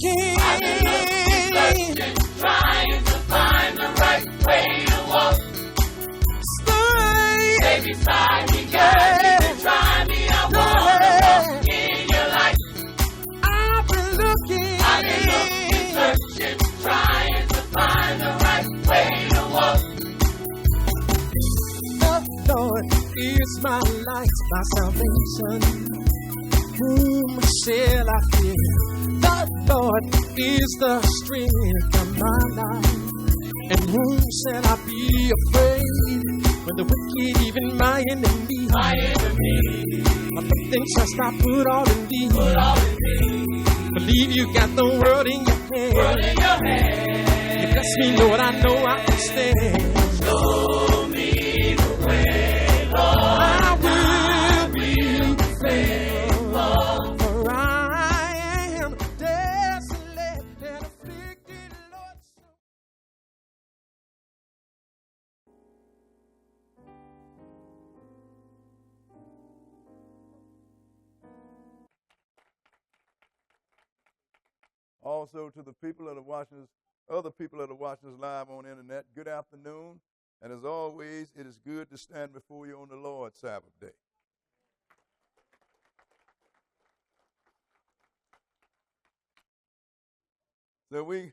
looking. I've been looking, searching, trying to find the right way to walk. Stay beside me, guide me, and try me. I wanna walk in your light. I've been looking, searching, trying to find the right way to walk. The Lord is my light, my salvation. Whom shall I fear? The Lord is the strength of my life. And whom shall I be afraid? When the wicked, even my enemy, nothing trust I put all in thee. Believe you got the world in your hand. You bless me, Lord, I know I can stand. Show me the way, Lord. I will be faithful, for I am desolate and afflicted, Lord. Also to the people that are watching us, other people that are watching us live on the internet, good afternoon. And as always, it is good to stand before you on the Lord's Sabbath day. So we're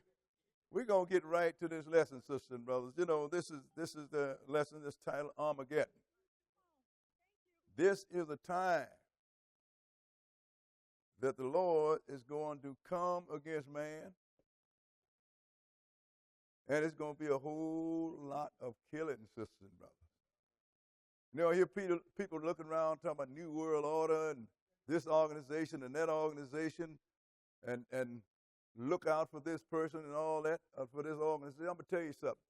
going to get right to this lesson, sisters and brothers. You know, this is the lesson that's titled Armageddon. This is a time that the Lord is going to come against man. And it's going to be a whole lot of killing, sisters and brothers. You know, I hear people looking around talking about New World Order and this organization and that organization and look out for this person and all that, for this organization. I'm going to tell you something.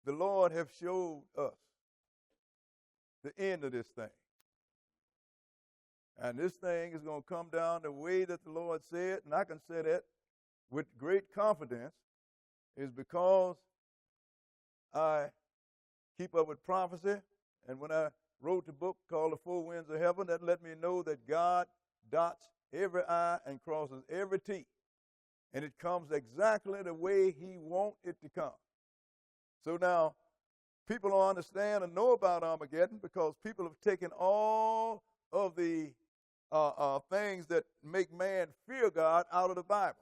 The Lord have showed us the end of this thing. And this thing is going to come down the way that the Lord said, and I can say that with great confidence, is because I keep up with prophecy. And when I wrote the book called The Four Winds of Heaven, that let me know that God dots every I and crosses every T. And it comes exactly the way he wants it to come. So now, people don't understand and know about Armageddon because people have taken all of the things that make man fear God out of the Bible.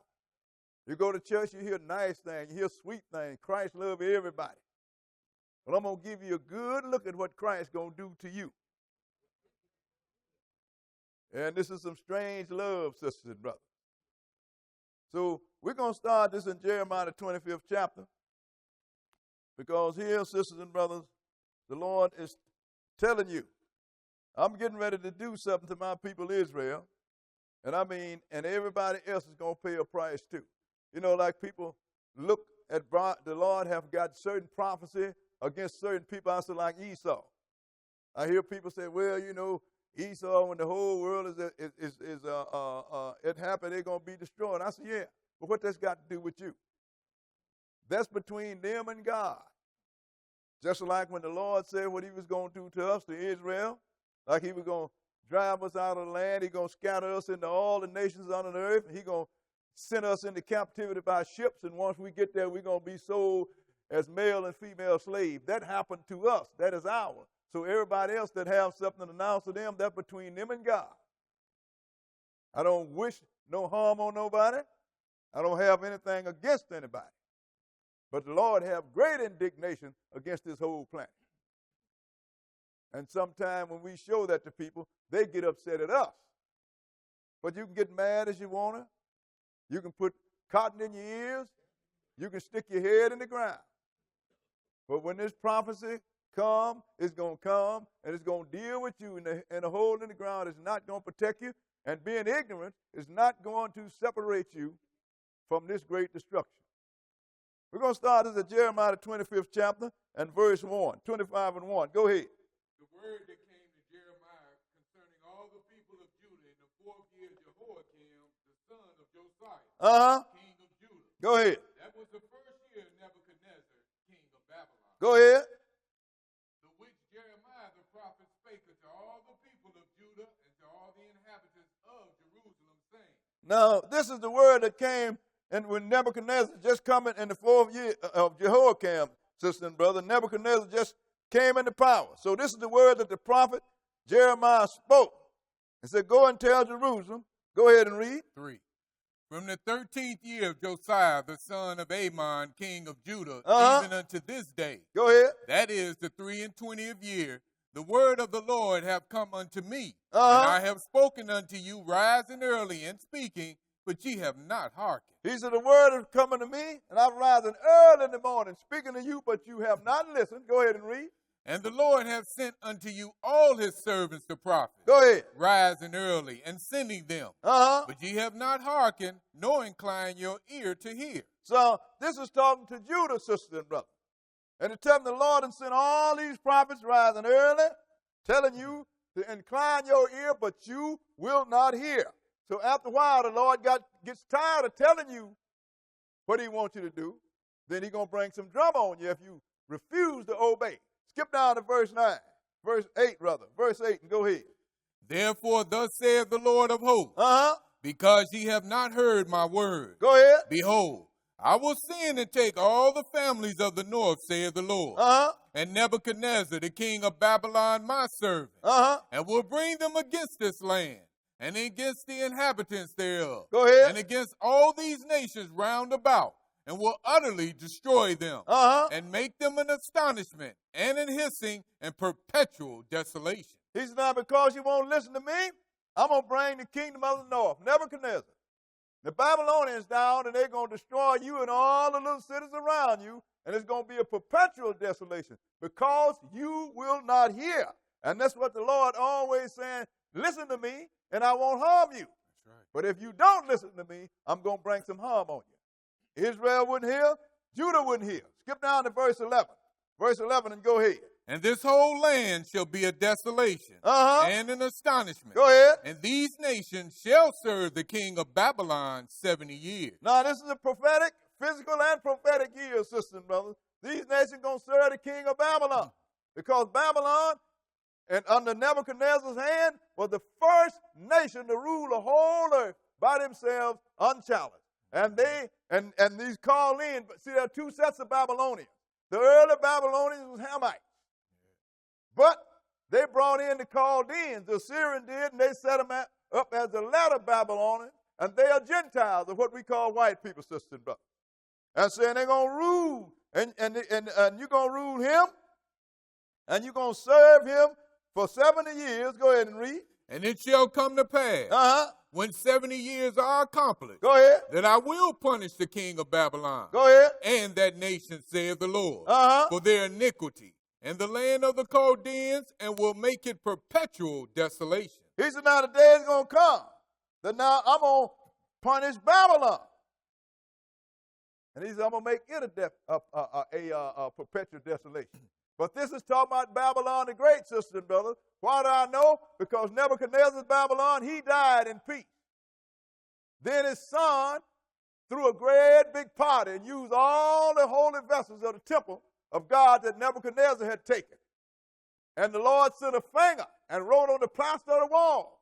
You go to church, you hear nice things, you hear sweet things. Christ loves everybody. Well, I'm going to give you a good look at what Christ's going to do to you. And this is some strange love, sisters and brothers. So we're going to start this in Jeremiah the 25th chapter. Because here, sisters and brothers, the Lord is telling you, I'm getting ready to do something to my people Israel. And everybody else is going to pay a price too. You know, like people look at the Lord have got certain prophecy against certain people. I said, like Esau. I hear people say, well, you know, Esau, when the whole world it happened, they're going to be destroyed. I said, yeah, but what that's got to do with you? That's between them and God. Just like when the Lord said what he was going to do to us, to Israel, like he was going to drive us out of the land, he's going to scatter us into all the nations on the earth, and he's going to send us into captivity by ships, and once we get there, we're going to be sold as male and female slaves. That happened to us. That is ours. So everybody else that have something to announce to them, that's between them and God. I don't wish no harm on nobody. I don't have anything against anybody. But the Lord have great indignation against this whole planet. And sometimes when we show that to people, they get upset at us. But you can get mad as you want to. You can put cotton in your ears. You can stick your head in the ground. But when this prophecy comes, it's going to come, and it's going to deal with you, and the hole in the ground is not going to protect you, and being ignorant is not going to separate you from this great destruction. We're going to start this at Jeremiah the 25th chapter and verse 1, 25 and 1. Go ahead. The word that came to Jeremiah concerning all the people of Judah in the 4th year of Jehoiakim, the son of Josiah, king of Judah. Go ahead. That was the first year of Nebuchadnezzar, king of Babylon. Go ahead. The which Jeremiah the prophet spake unto all the people of Judah and to all the inhabitants of Jerusalem, saying. Now, this is the word that came and when Nebuchadnezzar just coming in the 4th year of Jehoiakim, sister and brother, Nebuchadnezzar just came into power. So this is the word that the prophet Jeremiah spoke. He said, go and tell Jerusalem. Go ahead and read. 3. From the 13th year of Josiah, the son of Amon, king of Judah, even unto this day. Go ahead. That is the 23rd year. The word of the Lord have come unto me. And I have spoken unto you, rising early and speaking, but ye have not hearkened. He said, the word is coming to me, and I'm rising early in the morning, speaking to you, but you have not listened. Go ahead and read. And the Lord hath sent unto you all his servants the prophets. Go ahead. Rising early and sending them. But ye have not hearkened, nor inclined your ear to hear. So this is talking to Judah, sister and brother. And it's telling the Lord and sent all these prophets rising early, telling you to incline your ear, but you will not hear. So after a while, the Lord gets tired of telling you what he wants you to do. Then he's going to bring some drum on you if you refuse to obey. Skip down to verse 8, verse 8, and go ahead. Therefore, thus saith the Lord of hosts, because ye have not heard my word. Go ahead. Behold, I will send and take all the families of the north, saith the Lord, and Nebuchadnezzar, the king of Babylon, my servant, and will bring them against this land, and against the inhabitants thereof, go ahead, and against all these nations round about, and will utterly destroy them, and make them an astonishment, and an hissing, and perpetual desolation. He said, now because you won't listen to me, I'm going to bring the kingdom of the north, Nebuchadnezzar. The Babylonians down, and they're going to destroy you and all the little cities around you, and it's going to be a perpetual desolation because you will not hear. And that's what the Lord always saying, listen to me, and I won't harm you. That's right. But if you don't listen to me, I'm going to bring some harm on you. Israel wouldn't hear, Judah wouldn't hear. Skip down to verse 11. Verse 11 and go ahead. And this whole land shall be a desolation and an astonishment. Go ahead. And these nations shall serve the king of Babylon 70 years. Now, this is a prophetic, physical and prophetic year, sisters and brothers. These nations going to serve the king of Babylon because Babylon, and under Nebuchadnezzar's hand, was the first nation to rule the whole earth by themselves unchallenged. And these Chaldeans, see, there are two sets of Babylonians. The early Babylonians was Hamites. But they brought in the Chaldeans, the Assyrians did, and they set them up as the latter Babylonians, and they are Gentiles, of what we call white people, sisters and brothers. And saying they're going to rule, and you're going to rule him, and you're going to serve him for 70 years. Go ahead and read. And it shall come to pass, when 70 years are accomplished, go ahead, that I will punish the king of Babylon, go ahead, and that nation, saith the Lord, for their iniquity, and the land of the Chaldeans, and will make it perpetual desolation. He said, now the day is going to come that now I'm going to punish Babylon. And he said, I'm going to make it a perpetual desolation. But this is talking about Babylon the Great, sisters and brothers. Why do I know? Because Nebuchadnezzar's Babylon, he died in peace. Then his son threw a great big party and used all the holy vessels of the temple of God that Nebuchadnezzar had taken. And the Lord sent a finger and wrote on the plaster of the wall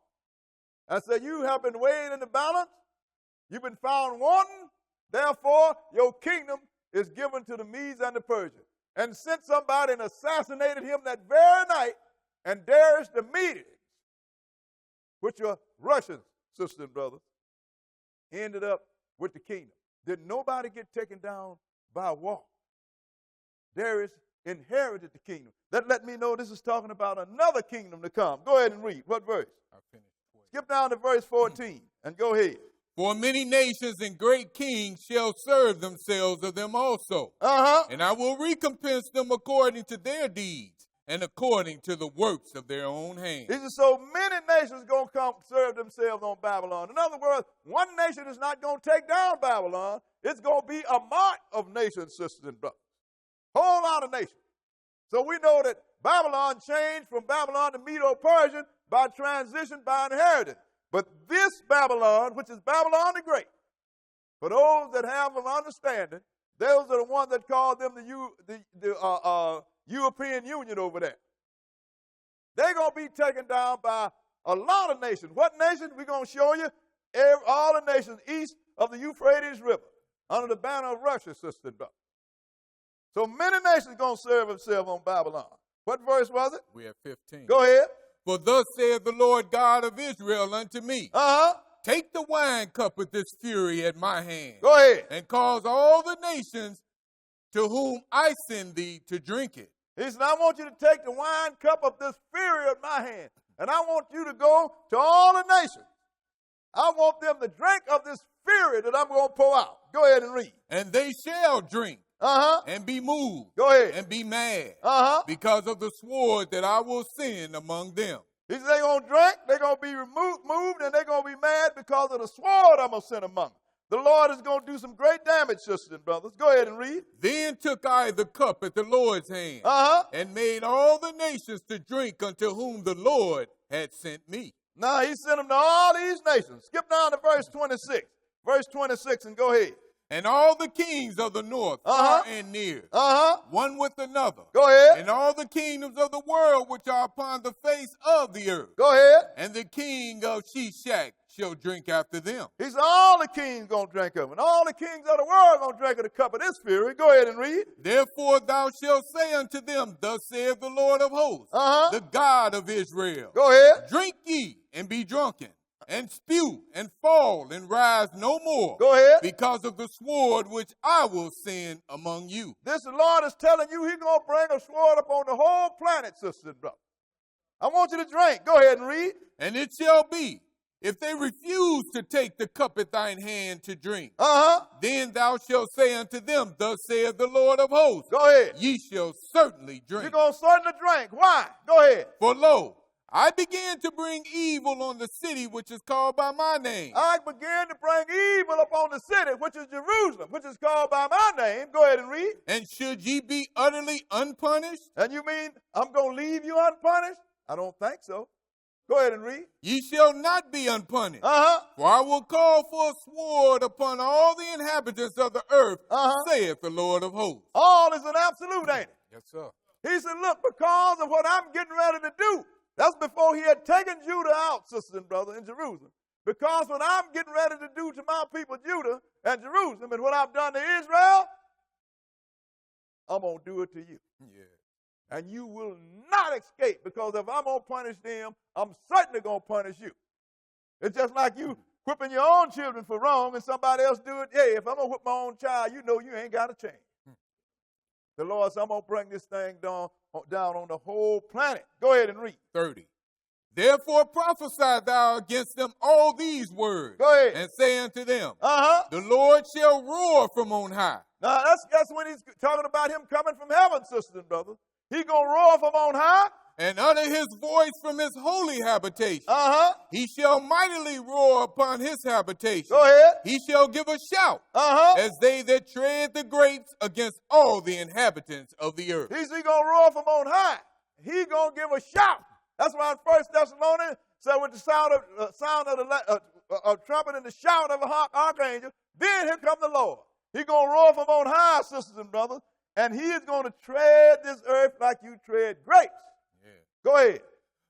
and said, you have been weighed in the balance. You've been found wanting. Therefore, your kingdom is given to the Medes and the Persians. And sent somebody and assassinated him that very night. And Darius the Medes, which are Russians, sisters and brothers, ended up with the kingdom. Did nobody get taken down by war? Darius inherited the kingdom. That let me know this is talking about another kingdom to come. Go ahead and read. What verse? I finished. Skip down to verse 14 and go ahead. For many nations and great kings shall serve themselves of them also. And I will recompense them according to their deeds and according to the works of their own hands. He said, so many nations going to come serve themselves on Babylon. In other words, one nation is not going to take down Babylon. It's going to be a march of nations, sisters and brothers. Whole lot of nations. So we know that Babylon changed from Babylon to Medo-Persian by transition, by inheritance. But this Babylon, which is Babylon the Great, for those that have an understanding, those are the ones that call them the European Union over there. They're going to be taken down by a lot of nations. What nations? We're going to show you all the nations east of the Euphrates River. under the banner of Russia, sister and brother. So many nations going to serve themselves on Babylon. What verse was it? We're at 15. Go ahead. For thus saith the Lord God of Israel unto me, take the wine cup of this fury at my hand. Go ahead. And cause all the nations to whom I send thee to drink it. He said, I want you to take the wine cup of this fury at my hand. And I want you to go to all the nations. I want them to drink of this fury that I'm going to pour out. Go ahead and read. And they shall drink. And be moved. Go ahead. And be mad. Because of the sword that I will send among them. He said they're going to drink, they're going to be moved, and they're going to be mad because of the sword I'm going to send among them. The Lord is going to do some great damage, sisters and brothers. Go ahead and read. Then took I the cup at the Lord's hand, and made all the nations to drink unto whom the Lord had sent me. Now he sent them to all these nations. Skip down to verse 26. Verse 26 and go ahead. And all the kings of the north, far and near, one with another. Go ahead. And all the kingdoms of the world which are upon the face of the earth. Go ahead. And the king of Shishak shall drink after them. He said all the kings going to drink of it. And all the kings of the world going to drink of the cup of this fury. Go ahead and read. Therefore thou shalt say unto them, thus saith the Lord of hosts, the God of Israel. Go ahead. Drink ye and be drunken, and spew and fall and rise no more. Go ahead. Because of the sword which I will send among you. This the Lord is telling you he's going to bring a sword upon the whole planet, sisters and brothers. I want you to drink. Go ahead and read. And it shall be, if they refuse to take the cup at thine hand to drink, then thou shalt say unto them, thus saith the Lord of hosts. Go ahead. Ye shall certainly drink. You're going to certainly drink. Why? Go ahead. For lo, I began to bring evil on the city which is called by my name. I began to bring evil upon the city, which is Jerusalem, which is called by my name. Go ahead and read. And should ye be utterly unpunished? And you mean I'm going to leave you unpunished? I don't think so. Go ahead and read. Ye shall not be unpunished. For I will call for a sword upon all the inhabitants of the earth, saith the Lord of hosts. All is an absolute, ain't it? Yes, sir. He said, look, because of what I'm getting ready to do. That's before he had taken Judah out, sisters and brothers, in Jerusalem. Because what I'm getting ready to do to my people, Judah and Jerusalem, and what I've done to Israel, I'm going to do it to you. Yeah. And you will not escape, because if I'm going to punish them, I'm certainly going to punish you. It's just like you whipping your own children for wrong and somebody else do it. Hey, if I'm going to whip my own child, you know you ain't got a chance. The Lord said, I'm going to bring this thing down on the whole planet. Go ahead and read. 30. Therefore prophesy thou against them all these words. Go ahead. And say unto them, the Lord shall roar from on high. Now, that's when he's talking about him coming from heaven, sisters and brothers. He's going to roar from on high. And utter his voice from his holy habitation. He shall mightily roar upon his habitation. Go ahead. He shall give a shout, as they that tread the grapes against all the inhabitants of the earth. He's going to roar from on high. He's going to give a shout. That's why in 1 Thessalonians said with the sound of the trumpet and the shout of an archangel, then here comes the Lord. He's going to roar from on high, sisters and brothers, and he is going to tread this earth like you tread grapes. Go ahead.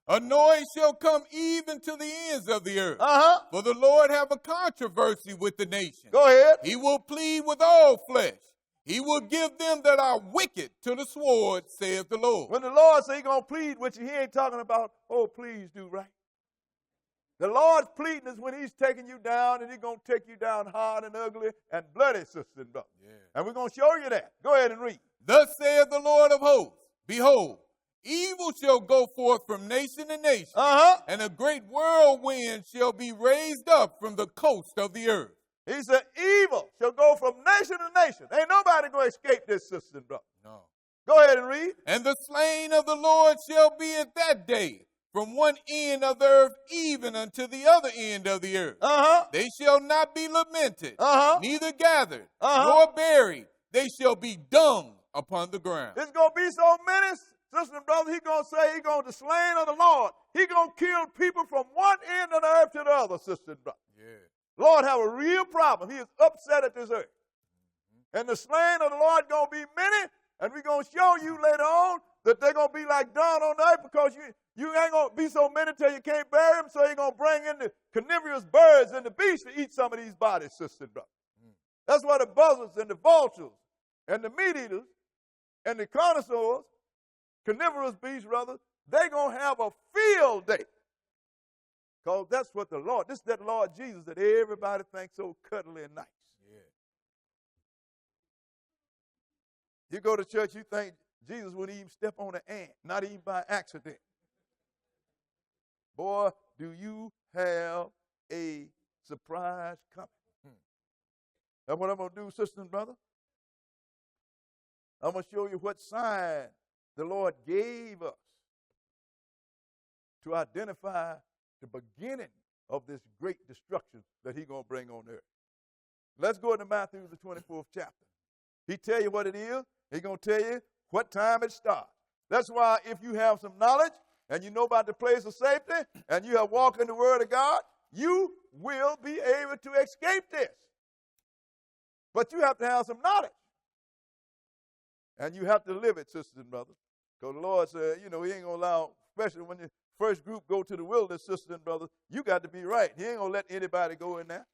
A noise shall come even to the ends of the earth. For the Lord have a controversy with the nation. Go ahead. He will plead with all flesh. He will give them that are wicked to the sword, saith the Lord. When the Lord says he's going to plead with you, he ain't talking about, oh, please do right. The Lord's pleading is when he's taking you down, and he's going to take you down hard and ugly and bloody, sister and brother. And we're going to show you that. Go ahead and read. Thus saith the Lord of hosts, behold, evil shall go forth from nation to nation, and a great whirlwind shall be raised up from the coast of the earth. He said, evil shall go from nation to nation. Ain't nobody going to escape this, sister and brother. No. Go ahead and read. And the slain of the Lord shall be at that day, from one end of the earth even unto the other end of the earth. They shall not be lamented, neither gathered, nor buried. They shall be dung upon the ground. There's going to be so many, sister and brother, he's going to say he's going to slain of the Lord. He's going to kill people from one end of the earth to the other, sister and brother. Lord have a real problem. He is upset at this earth. And the slain of the Lord going to be many, and we're going to show you later on that they're going to be like dung on the earth, because you ain't going to be so many till you can't bury them, so you're going to bring in the carnivorous birds and the beasts to eat some of these bodies, sister and brother. That's why the buzzards and the vultures and the meat eaters and the connoisseurs, carnivorous beasts, rather, they're going to have a field day. Because that's what the Lord, this is that Lord Jesus that everybody thinks so cuddly and nice. Yeah. You go to church, you think Jesus wouldn't even step on an ant, not even by accident. Boy, do you have a surprise coming. That's what I'm going to do, sisters and brothers. I'm going to show you what sign the Lord gave us to identify the beginning of this great destruction that he's going to bring on earth. Let's go into Matthew, the 24th chapter. He tell you what it is. He's going to tell you what time it starts. That's why if you have some knowledge and you know about the place of safety and you have walked in the Word of God, you will be able to escape this. But you have to have some knowledge. And you have to live it, sisters and brothers. Because the Lord said, he ain't going to allow, especially when the first group go to the wilderness, sisters and brothers, you got to be right. He ain't going to let anybody go in there.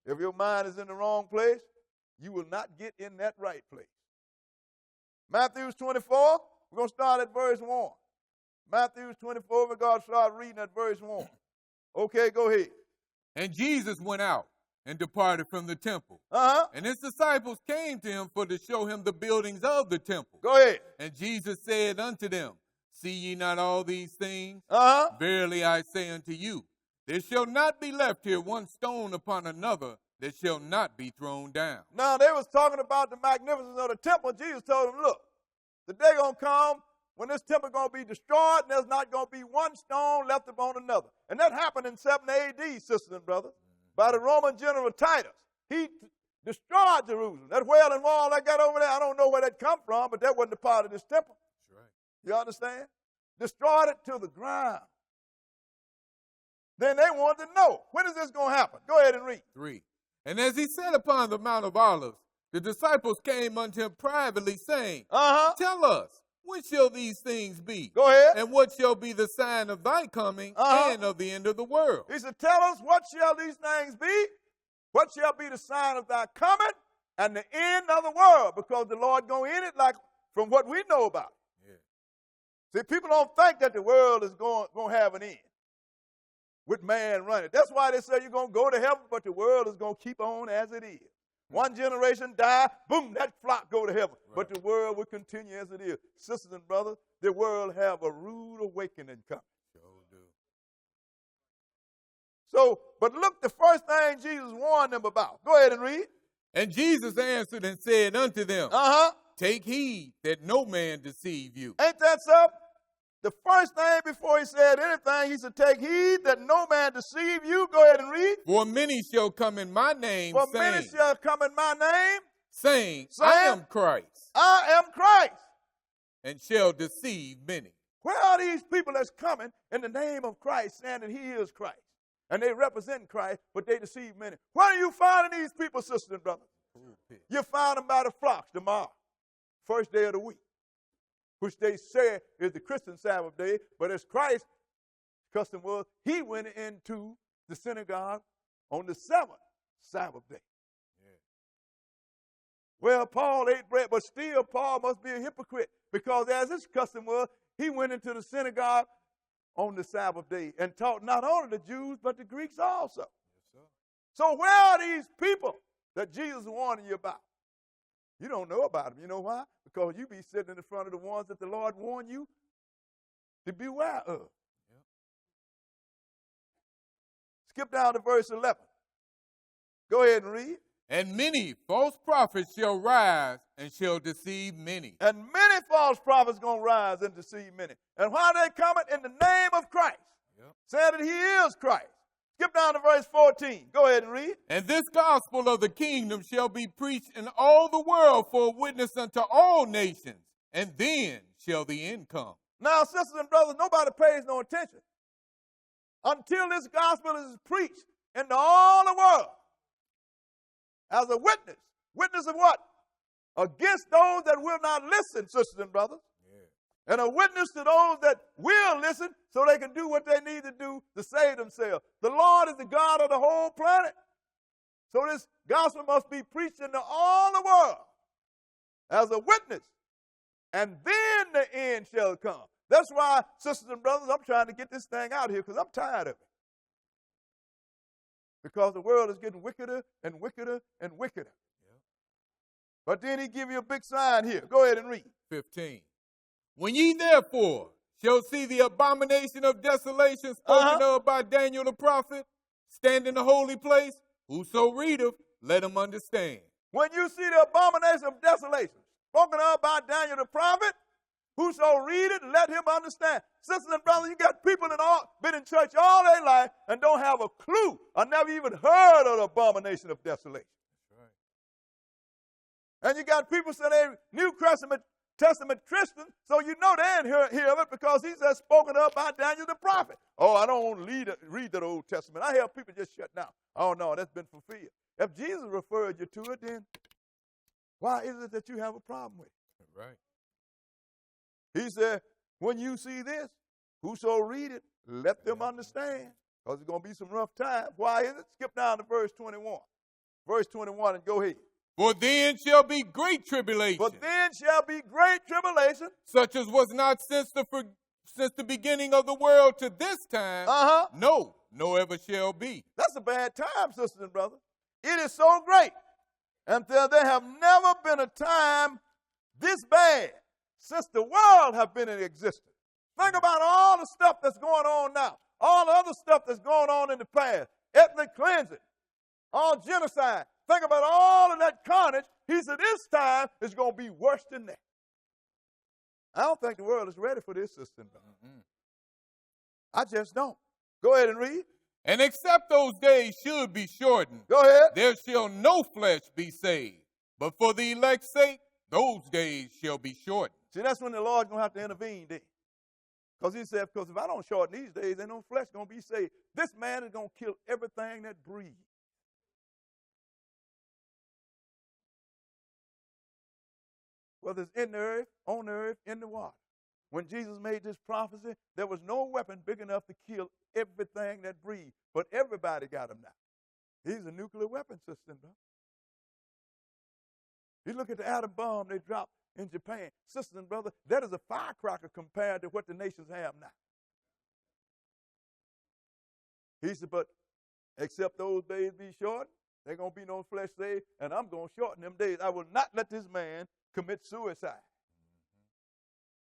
If your mind is in the wrong place, you will not get in that right place. Matthew 24, we're going to start at verse 1. Matthew 24, we're going to start reading at verse 1. Okay, go ahead. And Jesus went out and departed from the temple. And his disciples came to him to show him the buildings of the temple. Go ahead. And Jesus said unto them, See ye not all these things? Verily I say unto you, there shall not be left here one stone upon another that shall not be thrown down. Now, they was talking about the magnificence of the temple. Jesus told them, look, the day going to come when this temple going to be destroyed, and there's not going to be one stone left upon another. And that happened in 70 A.D., sisters and brothers, by the Roman general Titus. He destroyed Jerusalem. That wailing wall that got over there, I don't know where that come from, but that wasn't a part of this temple. That's right. You understand? Destroyed it to the ground. Then they wanted to know, when is this going to happen? Go ahead and read. 3. And as he sat upon the Mount of Olives, the disciples came unto him privately, saying, Tell us, when shall these things be? Go ahead. And what shall be the sign of thy coming and of the end of the world? He said, tell us, what shall these things be? What shall be the sign of thy coming and the end of the world? Because the Lord going in it like from what we know about it. Yeah. See, people don't think that the world is going to have an end with man running. That's why they say you're going to go to heaven, but the world is going to keep on as it is. One generation die, boom, that flock go to heaven. Right. But the world will continue as it is. Sisters and brothers, the world have a rude awakening coming. Sure do. So, but look, the first thing Jesus warned them about. Go ahead and read. And Jesus answered and said unto them, Take heed that no man deceive you. Ain't that so? The first thing before he said anything, he said, take heed that no man deceive you. Go ahead and read. For many shall come in my name, saying. For many shall come in my name. Saying, I am Christ. I am Christ. And shall deceive many. Where are these people that's coming in the name of Christ, saying that he is Christ? And they represent Christ, but they deceive many. Where are you finding these people, sisters and brothers? You find them by the flocks tomorrow, first day of the week, which they say is the Christian Sabbath day, but as Christ's custom was, he went into the synagogue on the 7th Sabbath day. Yeah. Well, Paul ate bread, but still Paul must be a hypocrite, because as his custom was, he went into the synagogue on the Sabbath day and taught not only the Jews, but the Greeks also. Yes, so where are these people that Jesus warned you about? You don't know about them. You know why? Because you be sitting in front of the ones that the Lord warned you to beware of. Yep. Skip down to verse 11. Go ahead and read. And many false prophets shall rise and shall deceive many. And many false prophets going to rise and deceive many. And why are they coming? In the name of Christ. Yep. Saying that he is Christ. Skip down to verse 14. Go ahead and read. And this gospel of the kingdom shall be preached in all the world for a witness unto all nations, and then shall the end come. Now, sisters and brothers, nobody pays no attention until this gospel is preached into all the world as a witness. Witness of what? Against those that will not listen, sisters and brothers. And a witness to those that will listen so they can do what they need to do to save themselves. The Lord is the God of the whole planet. So this gospel must be preached into all the world as a witness. And then the end shall come. That's why, sisters and brothers, I'm trying to get this thing out here because I'm tired of it. Because the world is getting wickeder and wickeder and wickeder. Yeah. But then he give you a big sign here. Go ahead and read. 15. When ye therefore shall see the abomination of desolation spoken of by Daniel the prophet, stand in the holy place, whoso readeth, let him understand. When you see the abomination of desolation spoken of by Daniel the prophet, whoso read it, let him understand. Sisters and brothers, you got people that been in church all their life and don't have a clue or never even heard of the abomination of desolation. That's right. And you got people saying they're New Testament Christians, so you know they ain't hear of it because he's just spoken up by Daniel the prophet. Oh, I don't want to read the Old Testament. I hear people just shut down. Oh, no, that's been fulfilled. If Jesus referred you to it, then why is it that you have a problem with it? Right. He said, when you see this, whoso read it, let them understand. Because there's going to be some rough times. Why is it? Skip down to verse 21. Verse 21 and go ahead. For then shall be great tribulation. But then shall be great tribulation. Such as was not since the beginning of the world to this time. No, nor ever shall be. That's a bad time, sisters and brothers. It is so great. And there have never been a time this bad since the world have been in existence. Think about all the stuff that's going on now. All the other stuff that's going on in the past. Ethnic cleansing. All genocide. Think about all of that carnage. He said this time is going to be worse than that. I don't think the world is ready for this system. I just don't. Go ahead and read. And except those days should be shortened, go ahead, there shall no flesh be saved. But for the elect's sake, those days shall be shortened. See, that's when the Lord's going to have to intervene then. Because he said, because if I don't shorten these days, ain't no flesh going to be saved. This man is going to kill everything that breathes. Whether it's in the earth, on the earth, in the water. When Jesus made this prophecy, there was no weapon big enough to kill everything that breathes. But everybody got them now. He's a nuclear weapon system, bro. You look at the atom bomb they dropped in Japan. Sisters and brothers, that is a firecracker compared to what the nations have now. He said, but except those days be shortened, there going to be no flesh saved, and I'm going to shorten them days. I will not let this man commit suicide.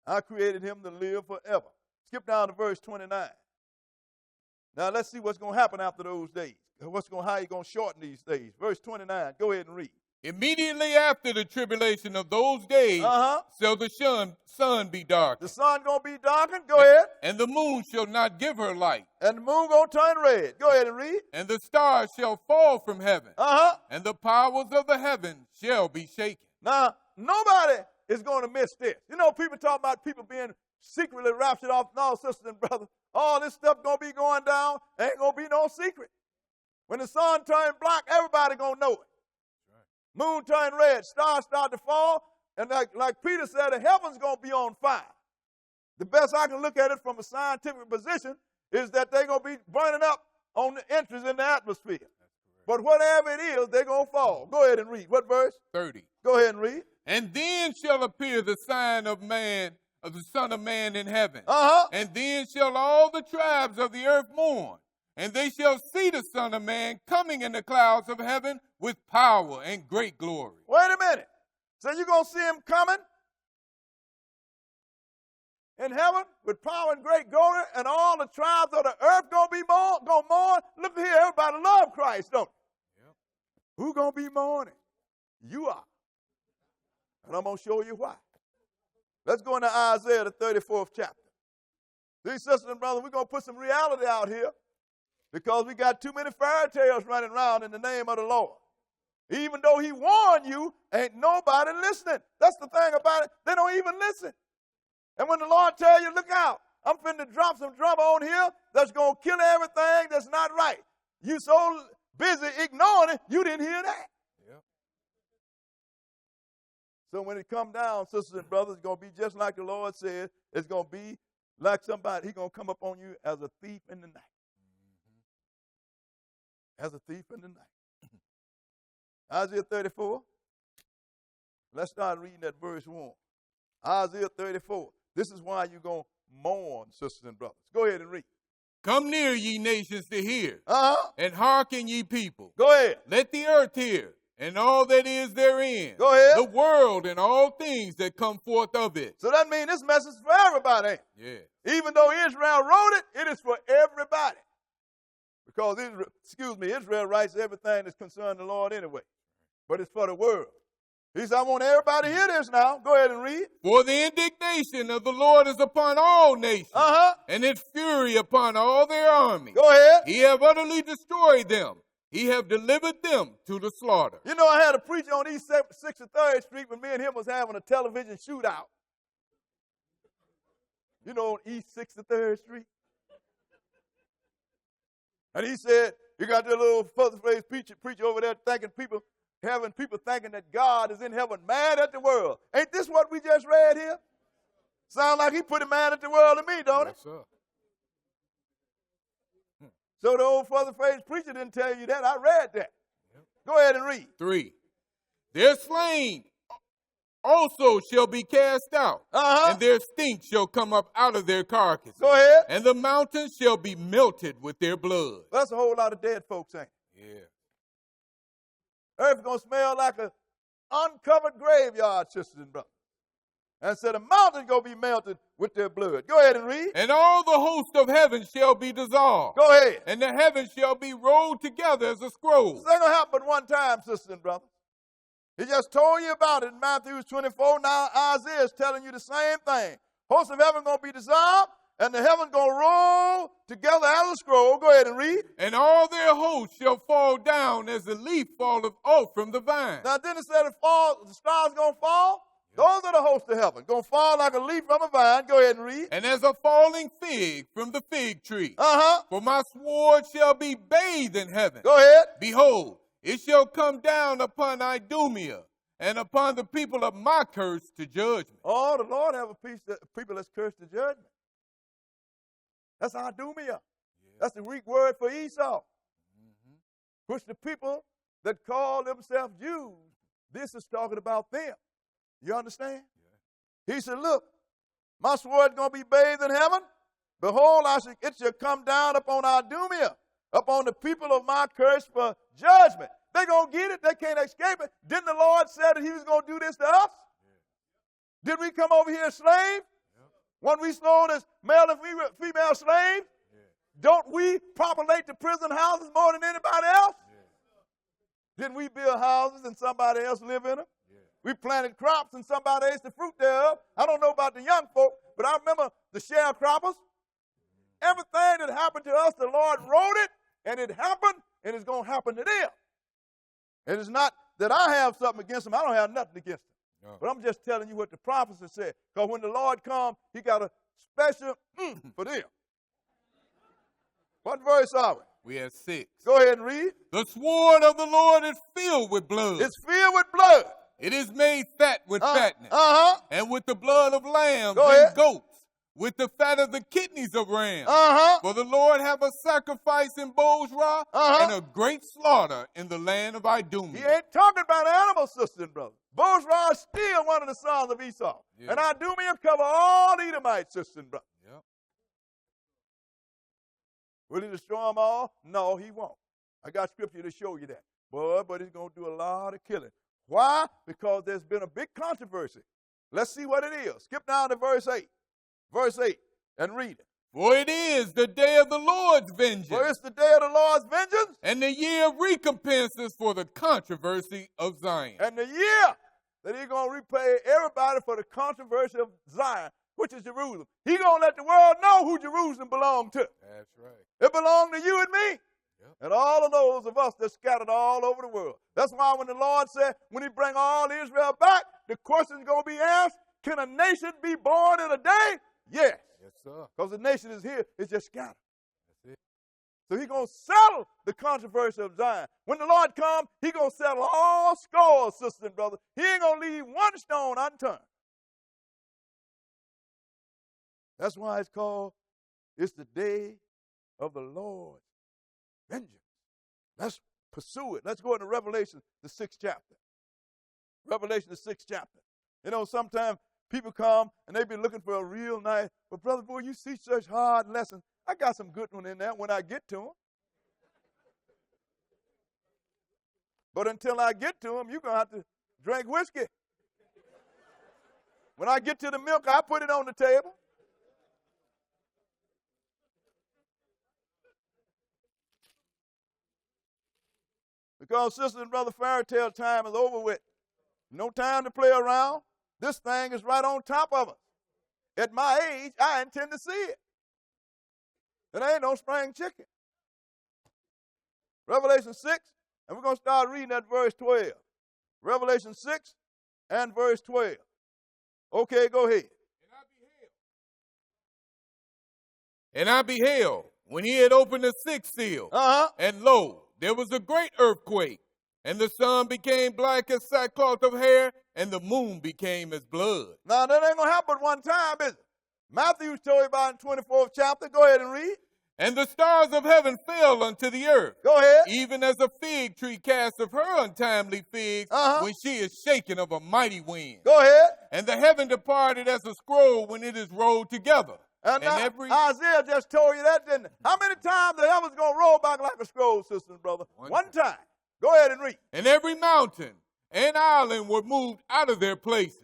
I created him to live forever. Skip down to verse 29. Now let's see what's going to happen after those days. How he's going to shorten these days. Verse 29, go ahead and read. Immediately after the tribulation of those days shall the sun be darkened. The sun going to be darkened. Go ahead. And the moon shall not give her light. And the moon going to turn red. Go ahead and read. And the stars shall fall from heaven. And the powers of the heaven shall be shaken. Now, nobody is going to miss this. You know, people talk about people being secretly raptured off. No, sisters and brothers, all this stuff going to be going down. Ain't going to be no secret. When the sun turns black, everybody going to know it. Moon turn red, stars start to fall, and like Peter said, the heaven's going to be on fire. The best I can look at it from a scientific position is that they're going to be burning up on the entries in the atmosphere. But whatever it is, they're going to fall. Go ahead and read. What verse? 30. Go ahead and read. And then shall appear the sign of man, of the Son of Man in heaven. And then shall all the tribes of the earth mourn. And they shall see the Son of Man coming in the clouds of heaven with power and great glory. Wait a minute. So you're going to see him coming in heaven with power and great glory, and all the tribes of the earth going to be going to mourn? Look here, everybody love Christ, don't you? Yep. Who's going to be mourning? You are. And I'm going to show you why. Let's go into Isaiah, the 34th chapter. These sisters and brothers, we're going to put some reality out here. Because we got too many fairy tales running around in the name of the Lord. Even though he warned you, ain't nobody listening. That's the thing about it. They don't even listen. And when the Lord tell you, look out, I'm finna drop some trouble on here that's going to kill everything that's not right. You so busy ignoring it, you didn't hear that. Yep. So when it come down, sisters and brothers, it's going to be just like the Lord said. It's going to be like somebody, he's going to come up on you as a thief in the night. As a thief in the night. Isaiah 34. Let's start reading at verse 1. Isaiah 34. This is why you're going to mourn, sisters and brothers. Go ahead and read. Come near, ye nations, to hear, and hearken, ye people. Go ahead. Let the earth hear, and all that is therein. Go ahead. The world and all things that come forth of it. So that means this message is for everybody. Yeah. Even though Israel wrote it, it is for everybody. Because Israel writes everything that's concerning the Lord anyway. But it's for the world. He said, I want everybody to hear this now. Go ahead and read. For the indignation of the Lord is upon all nations, and his fury upon all their armies. Go ahead. He have utterly destroyed them. He have delivered them to the slaughter. You know, I had a preacher on East 63rd Street when me and him was having a television shootout. You know, on East 63rd Street. And he said, you got that little fuzzy-faced preacher over there having people thinking that God is in heaven mad at the world. Ain't this what we just read here? Sound like he put him mad at the world to me, don't it? Yes, sir. So the old fuzzy-faced preacher didn't tell you that. I read that. Yep. Go ahead and read. 3. Their slain also shall be cast out, and their stink shall come up out of their carcasses. Go ahead. And the mountains shall be melted with their blood. That's a whole lot of dead folks, ain't it? Yeah. Earth's going to smell like an uncovered graveyard, sisters and brothers. And so the mountains going to be melted with their blood. Go ahead and read. And all the host of heaven shall be dissolved. Go ahead. And the heavens shall be rolled together as a scroll. This ain't going to happen one time, sisters and brothers. He just told you about it in Matthew 24. Now Isaiah is telling you the same thing. Hosts of heaven going to be dissolved, and the heaven going to roll together as a scroll. Go ahead and read. And all their hosts shall fall down as the leaf falleth off from the vine. Now, then it said the stars going to fall. Those are the hosts of heaven. Going to fall like a leaf from a vine. Go ahead and read. And as a falling fig from the fig tree. For my sword shall be bathed in heaven. Go ahead. Behold, it shall come down upon Idumea and upon the people of my curse to judgment. Oh, the Lord have a people that's cursed to judgment. That's Idumea. Yeah. That's the Greek word for Esau. Which the people that call themselves Jews, this is talking about them. You understand? Yeah. He said, look, my sword is going to be bathed in heaven. Behold, it shall come down upon Idumea, upon the people of my curse for judgment. They're going to get it. They can't escape it. Didn't the Lord say that he was going to do this to us? Yeah. Did we come over here as slaves? Yeah. When we sold as male and female slaves? Yeah. Don't we populate the prison houses more than anybody else? Yeah. Didn't we build houses and somebody else live in them? Yeah. We planted crops and somebody ate the fruit thereof. I don't know about the young folk, but I remember the sharecroppers. Everything that happened to us, the Lord wrote it, and it happened, and it's going to happen to them. And it's not that I have something against them. I don't have nothing against them. No. But I'm just telling you what the prophecy said. Because when the Lord comes, he got a special for them. What verse are we? We have 6. Go ahead and read. The sword of the Lord is filled with blood. It's filled with blood. It is made fat with fatness. And with the blood of lambs and goats. With the fat of the kidneys of rams. For the Lord have a sacrifice in Bozrah and a great slaughter in the land of Idumea. He ain't talking about animals, sisters and brothers. Bozrah is still one of the sons of Esau. Yeah. And Idumea cover all Edomites, sisters and brothers. Yep. Will he destroy them all? No, he won't. I got scripture to show you that. But he's going to do a lot of killing. Why? Because there's been a big controversy. Let's see what it is. Skip down to verse 8. Verse 8, and read it. For it is the day of the Lord's vengeance. For it's the day of the Lord's vengeance. And the year of recompenses for the controversy of Zion. And the year that he's going to repay everybody for the controversy of Zion, which is Jerusalem. He's going to let the world know who Jerusalem belonged to. That's right. It belonged to you and me. Yep. And all of those of us that scattered all over the world. That's why when the Lord said, when he bring all Israel back, the question is going to be asked, can a nation be born in a day? Yes. Yes, sir. Because the nation is here, it's just scattered. That's it. So he's going to settle the controversy of Zion. When the Lord comes, he's going to settle all scores, sisters and brothers. He ain't going to leave one stone unturned. That's why it's the day of the Lord's vengeance. Let's pursue it. Let's go into Revelation, the 6th chapter. Revelation, the 6th chapter. You know, sometimes people come and they be looking for a real nice, but brother, boy, you see such hard lessons. I got some good one in there when I get to them. But until I get to them, you're going to have to drink whiskey. When I get to the milk, I put it on the table. Because, sisters and brother, fairy tale time is over with. No time to play around. This thing is right on top of us. At my age, I intend to see it. It ain't no spring chicken. Revelation 6, and we're going to start reading at verse 12. Revelation 6 and verse 12. Okay, go ahead. And I beheld when he had opened the 6th seal, and lo, there was a great earthquake, and the sun became black as sackcloth of hair, and the moon became as blood. Now, that ain't going to happen one time, is it? Matthew told you about in 24th chapter. Go ahead and read. And the stars of heaven fell unto the earth. Go ahead. Even as a fig tree casteth her untimely figs when she is shaken of a mighty wind. Go ahead. And the heaven departed as a scroll when it is rolled together. And Isaiah just told you that, didn't it? How many times the heaven's going to roll back like a scroll, sisters and brother? One time. Go ahead and read. And every mountain and island were moved out of their places.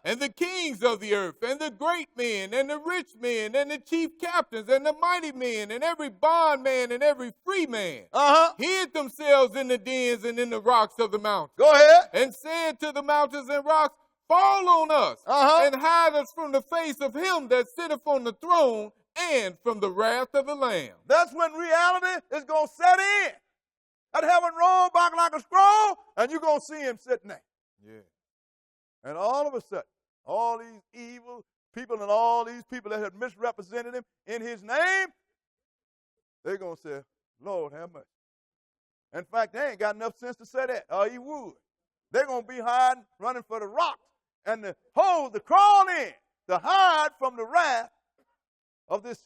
And the kings of the earth, and the great men, and the rich men, and the chief captains, and the mighty men, and every bondman, and every free man, hid themselves in the dens and in the rocks of the mountains. Go ahead. And said to the mountains and rocks, fall on us, and hide us from the face of him that sitteth on the throne, and from the wrath of the Lamb. That's when reality is going to set in. That heaven roll back like a scroll, and you're going to see him sitting there. Yeah. And all of a sudden, all these evil people and all these people that had misrepresented him in his name, they're going to say, Lord, have mercy. In fact, they ain't got enough sense to say that, or he would. They're going to be hiding, running for the rocks and the holes to crawl in to hide from the wrath of this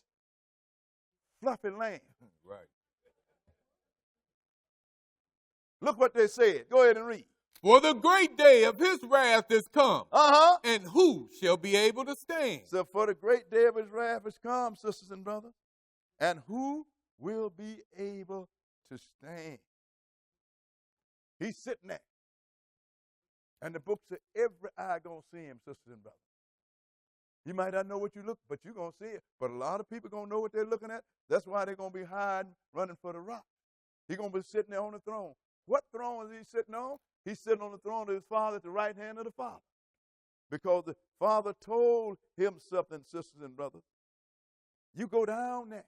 fluffy lamb. Right. Look what they said. Go ahead and read. For the great day of his wrath is come, and who shall be able to stand? So for the great day of his wrath is come, sisters and brothers, and who will be able to stand? He's sitting there. And the book said every eye going to see him, sisters and brothers. You might not know what you look, but you're going to see it. But a lot of people going to know what they're looking at. That's why they're going to be hiding, running for the rock. He's going to be sitting there on the throne. What throne is he sitting on? He's sitting on the throne of his Father at the right hand of the Father. Because the Father told him something, sisters and brothers. You go down there.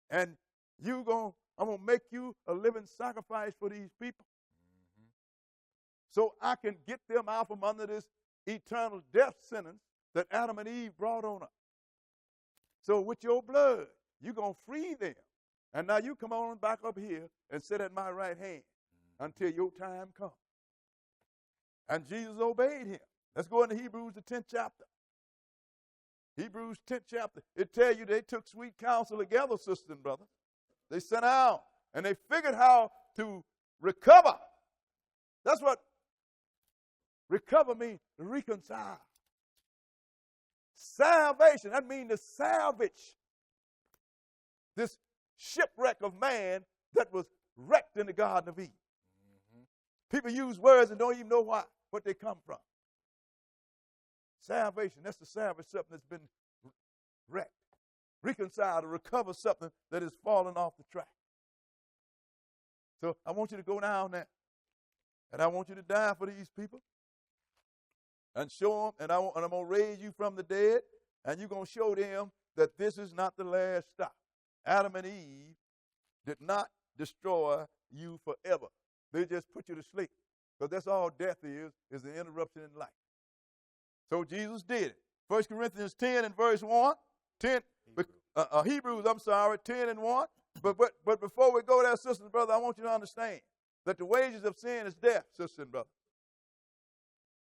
And I'm going to make you a living sacrifice for these people. So I can get them out from under this eternal death sentence that Adam and Eve brought on us. So with your blood, you're going to free them. And now you come on back up here and sit at my right hand until your time comes. And Jesus obeyed him. Let's go into Hebrews, the 10th chapter. Hebrews 10th chapter. It tells you they took sweet counsel together, sisters and brothers. They sat out and they figured how to recover. That's what recover means, to reconcile. Salvation, that means to salvage this shipwreck of man that was wrecked in the Garden of Eden. People use words and don't even know what they come from. Salvation, that's to salvage something that's been wrecked. Reconcile, to recover something that has fallen off the track. So I want you to go down there, and I want you to die for these people and show them, and I'm going to raise you from the dead, and you're going to show them that this is not the last stop. Adam and Eve did not destroy you forever. They just put you to sleep. Because that's all death is an interruption in life. So Jesus did it. 1 Corinthians 10 and verse 1. Hebrews, 10 and 1. But before we go there, sister and brother, I want you to understand that the wages of sin is death, sister and brother.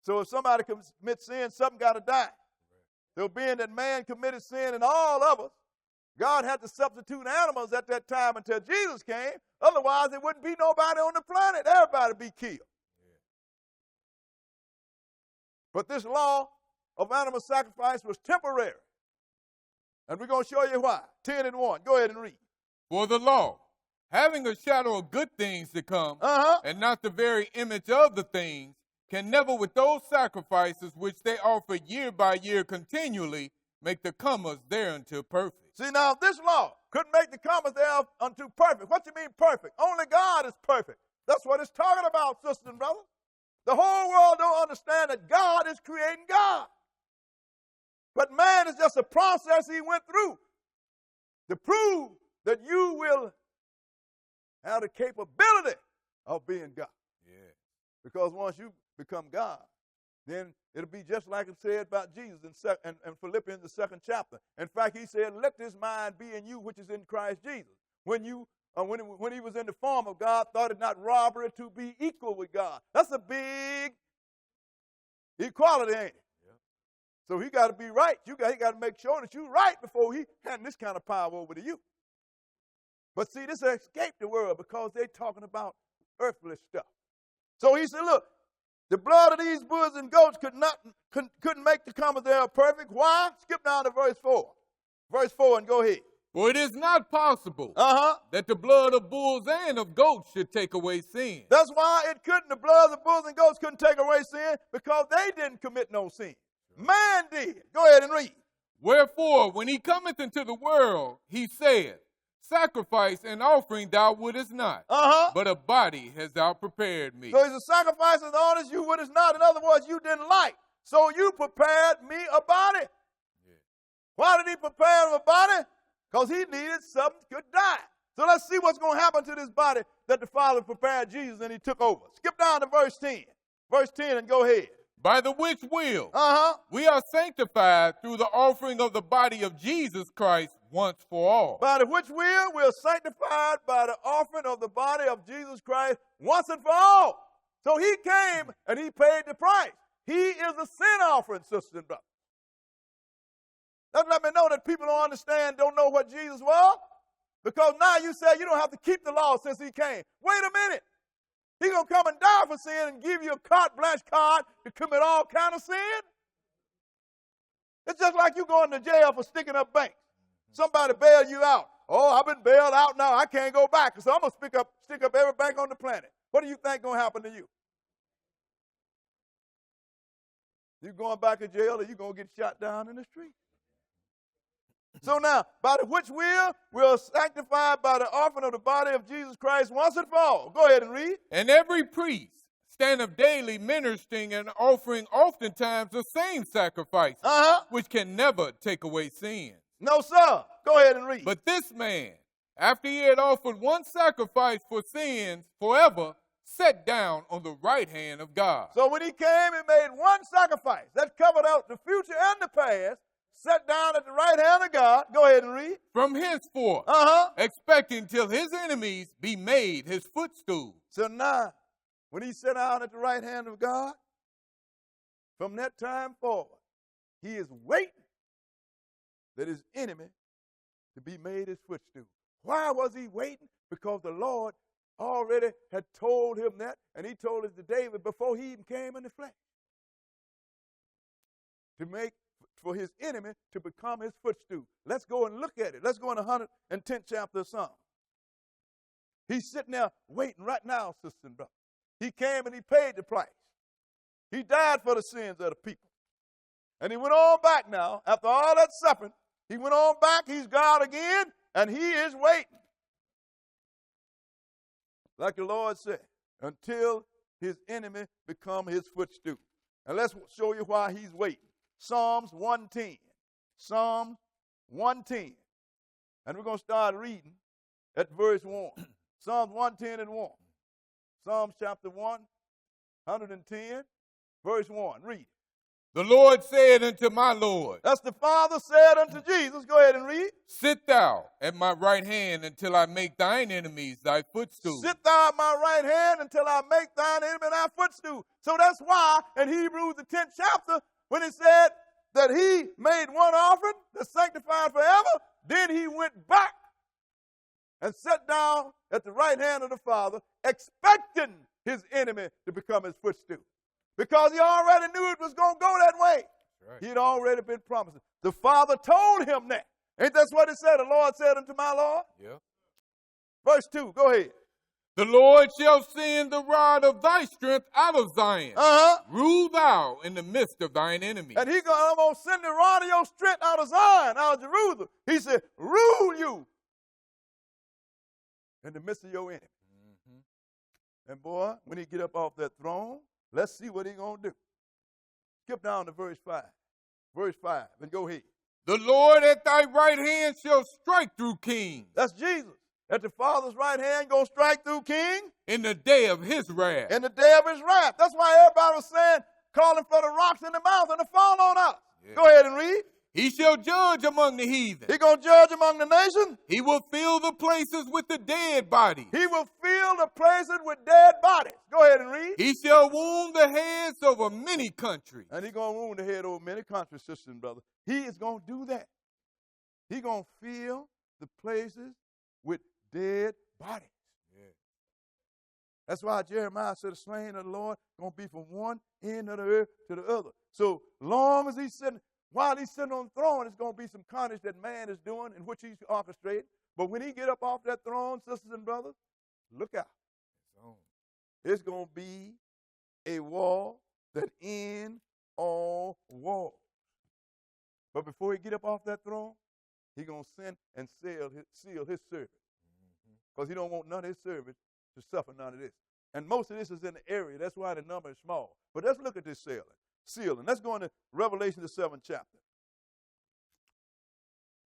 So if somebody commits sin, something got to die. So being that man committed sin and all of us God had to substitute animals at that time until Jesus came. Otherwise, there wouldn't be nobody on the planet. Everybody would be killed. Yeah. But this law of animal sacrifice was temporary. And we're going to show you why. 10 and 1. Go ahead and read. For the law, having a shadow of good things to come, and not the very image of the things, can never with those sacrifices which they offer year by year continually make the comers thereunto perfect. See, now, this law couldn't make the comers thereunto perfect. What you mean perfect? Only God is perfect. That's what it's talking about, sisters and brothers. The whole world don't understand that God is creating God. But man is just a process he went through to prove that you will have the capability of being God. Yeah. Because once you become God, then it'll be just like it said about Jesus in Philippians, the 2nd chapter. In fact, he said, let this mind be in you, which is in Christ Jesus. When he was in the form of God, thought it not robbery to be equal with God. That's a big equality, ain't it? Yeah. So he got to be right. He got to make sure that you're right before he had this kind of power over to you. But see, this escaped the world because they're talking about earthly stuff. So he said, look, the blood of these bulls and goats couldn't make the comers there perfect. Why? Skip down to verse 4. Verse 4 and go ahead. For it is not possible that the blood of bulls and of goats should take away sin. That's why it couldn't. The blood of bulls and goats couldn't take away sin because they didn't commit no sin. Man did. Go ahead and read. Wherefore, when he cometh into the world, he said, sacrifice and offering thou wouldest not, but a body hast thou prepared me. So he's a sacrifice and honors you wouldest not. In other words, you didn't like. So you prepared me a body. Yeah. Why did he prepare him a body? Because he needed something that could die. So let's see what's going to happen to this body that the Father prepared Jesus and he took over. Skip down to verse 10. Verse 10 and go ahead. By the which will we are sanctified through the offering of the body of Jesus Christ once for all. By the which will we are sanctified by the offering of the body of Jesus Christ once and for all. So he came and he paid the price. He is a sin offering, sisters and brothers. That let me know that people don't understand, don't know what Jesus was. Because now you say you don't have to keep the law since he came. Wait a minute. He's going to come and die for sin and give you a carte blanche card to commit all kind of sin? It's just like you going to jail for sticking up banks. Somebody bailed you out. Oh, I've been bailed out now. I can't go back. So I'm going to stick up every bank on the planet. What do you think going to happen to you? You going back to jail or you going to get shot down in the street? So now, by the which we are sanctified by the offering of the body of Jesus Christ once and for all. Go ahead and read. And every priest standeth daily ministering and offering oftentimes the same sacrifice, which can never take away sin. No, sir. Go ahead and read. But this man, after he had offered one sacrifice for sins forever, sat down on the right hand of God. So when he came, he made one sacrifice. That covered out the future and the past. Sat down at the right hand of God. Go ahead and read. From henceforth, expecting till his enemies be made his footstool. So now, when he sat down at the right hand of God, from that time forward, he is waiting that his enemy to be made his footstool. Why was he waiting? Because the Lord already had told him that, and he told it to David before he even came in the flesh. To make for his enemy to become his footstool. Let's go and look at it. Let's go in the 110th chapter of Psalms. He's sitting there waiting right now, sister and brother. He came and he paid the price. He died for the sins of the people. And he went on back now. After all that suffering, he went on back. He's God again, and he is waiting. Like the Lord said, until his enemy become his footstool. And let's show you why he's waiting. Psalms 110. Psalms 110. And we're going to start reading at verse 1. Psalms 110 and 1. Psalms chapter 110, verse 1. Read. The Lord said unto my Lord. That's the Father said unto Jesus. Go ahead and read. Sit thou at my right hand until I make thine enemies thy footstool. Sit thou at my right hand until I make thine enemy thy footstool. So that's why in Hebrews the 10th chapter, when it said that he made one offering that's sanctified forever, then he went back and sat down at the right hand of the Father, expecting his enemy to become his footstool. Because he already knew it was going to go that way. Right. He had already been promised. The Father told him that. Ain't that what it said? The Lord said unto my Lord? Yeah. Verse 2, go ahead. The Lord shall send the rod of thy strength out of Zion. Rule thou in the midst of thine enemies. And I'm going to send the rod of your strength out of Zion, out of Jerusalem. He said, rule you in the midst of your enemy. Mm-hmm. And boy, when he get up off that throne, let's see what he going to do. Skip down to verse 5. Verse 5, and go ahead. The Lord at thy right hand shall strike through kings. That's Jesus. At the Father's right hand, going to strike through king. In the day of his wrath. In the day of his wrath. That's why everybody was saying, calling for the rocks in the mountain to fall on us. Yeah. Go ahead and read. He shall judge among the heathen. He going to judge among the nations. He will fill the places with the dead bodies. He will fill the places with dead bodies. Go ahead and read. He shall wound the heads over many countries. And he's going to wound the head over many countries, sisters and brothers. He is going to do that. He's going to fill the places with dead bodies. Yeah. That's why Jeremiah said the slain of the Lord going to be from one end of the earth to the other. So long as he's sitting, while he's sitting on the throne, it's going to be some carnage that man is doing in which he's orchestrating. But when he get up off that throne, sisters and brothers, look out. It's going to be a war that ends all wars. But before he get up off that throne, he's going to send and seal his servant. Because he don't want none of his servants to suffer none of this. And most of this is in the area. That's why the number is small. But let's look at this sealing. Let's go into Revelation, the 7th chapter.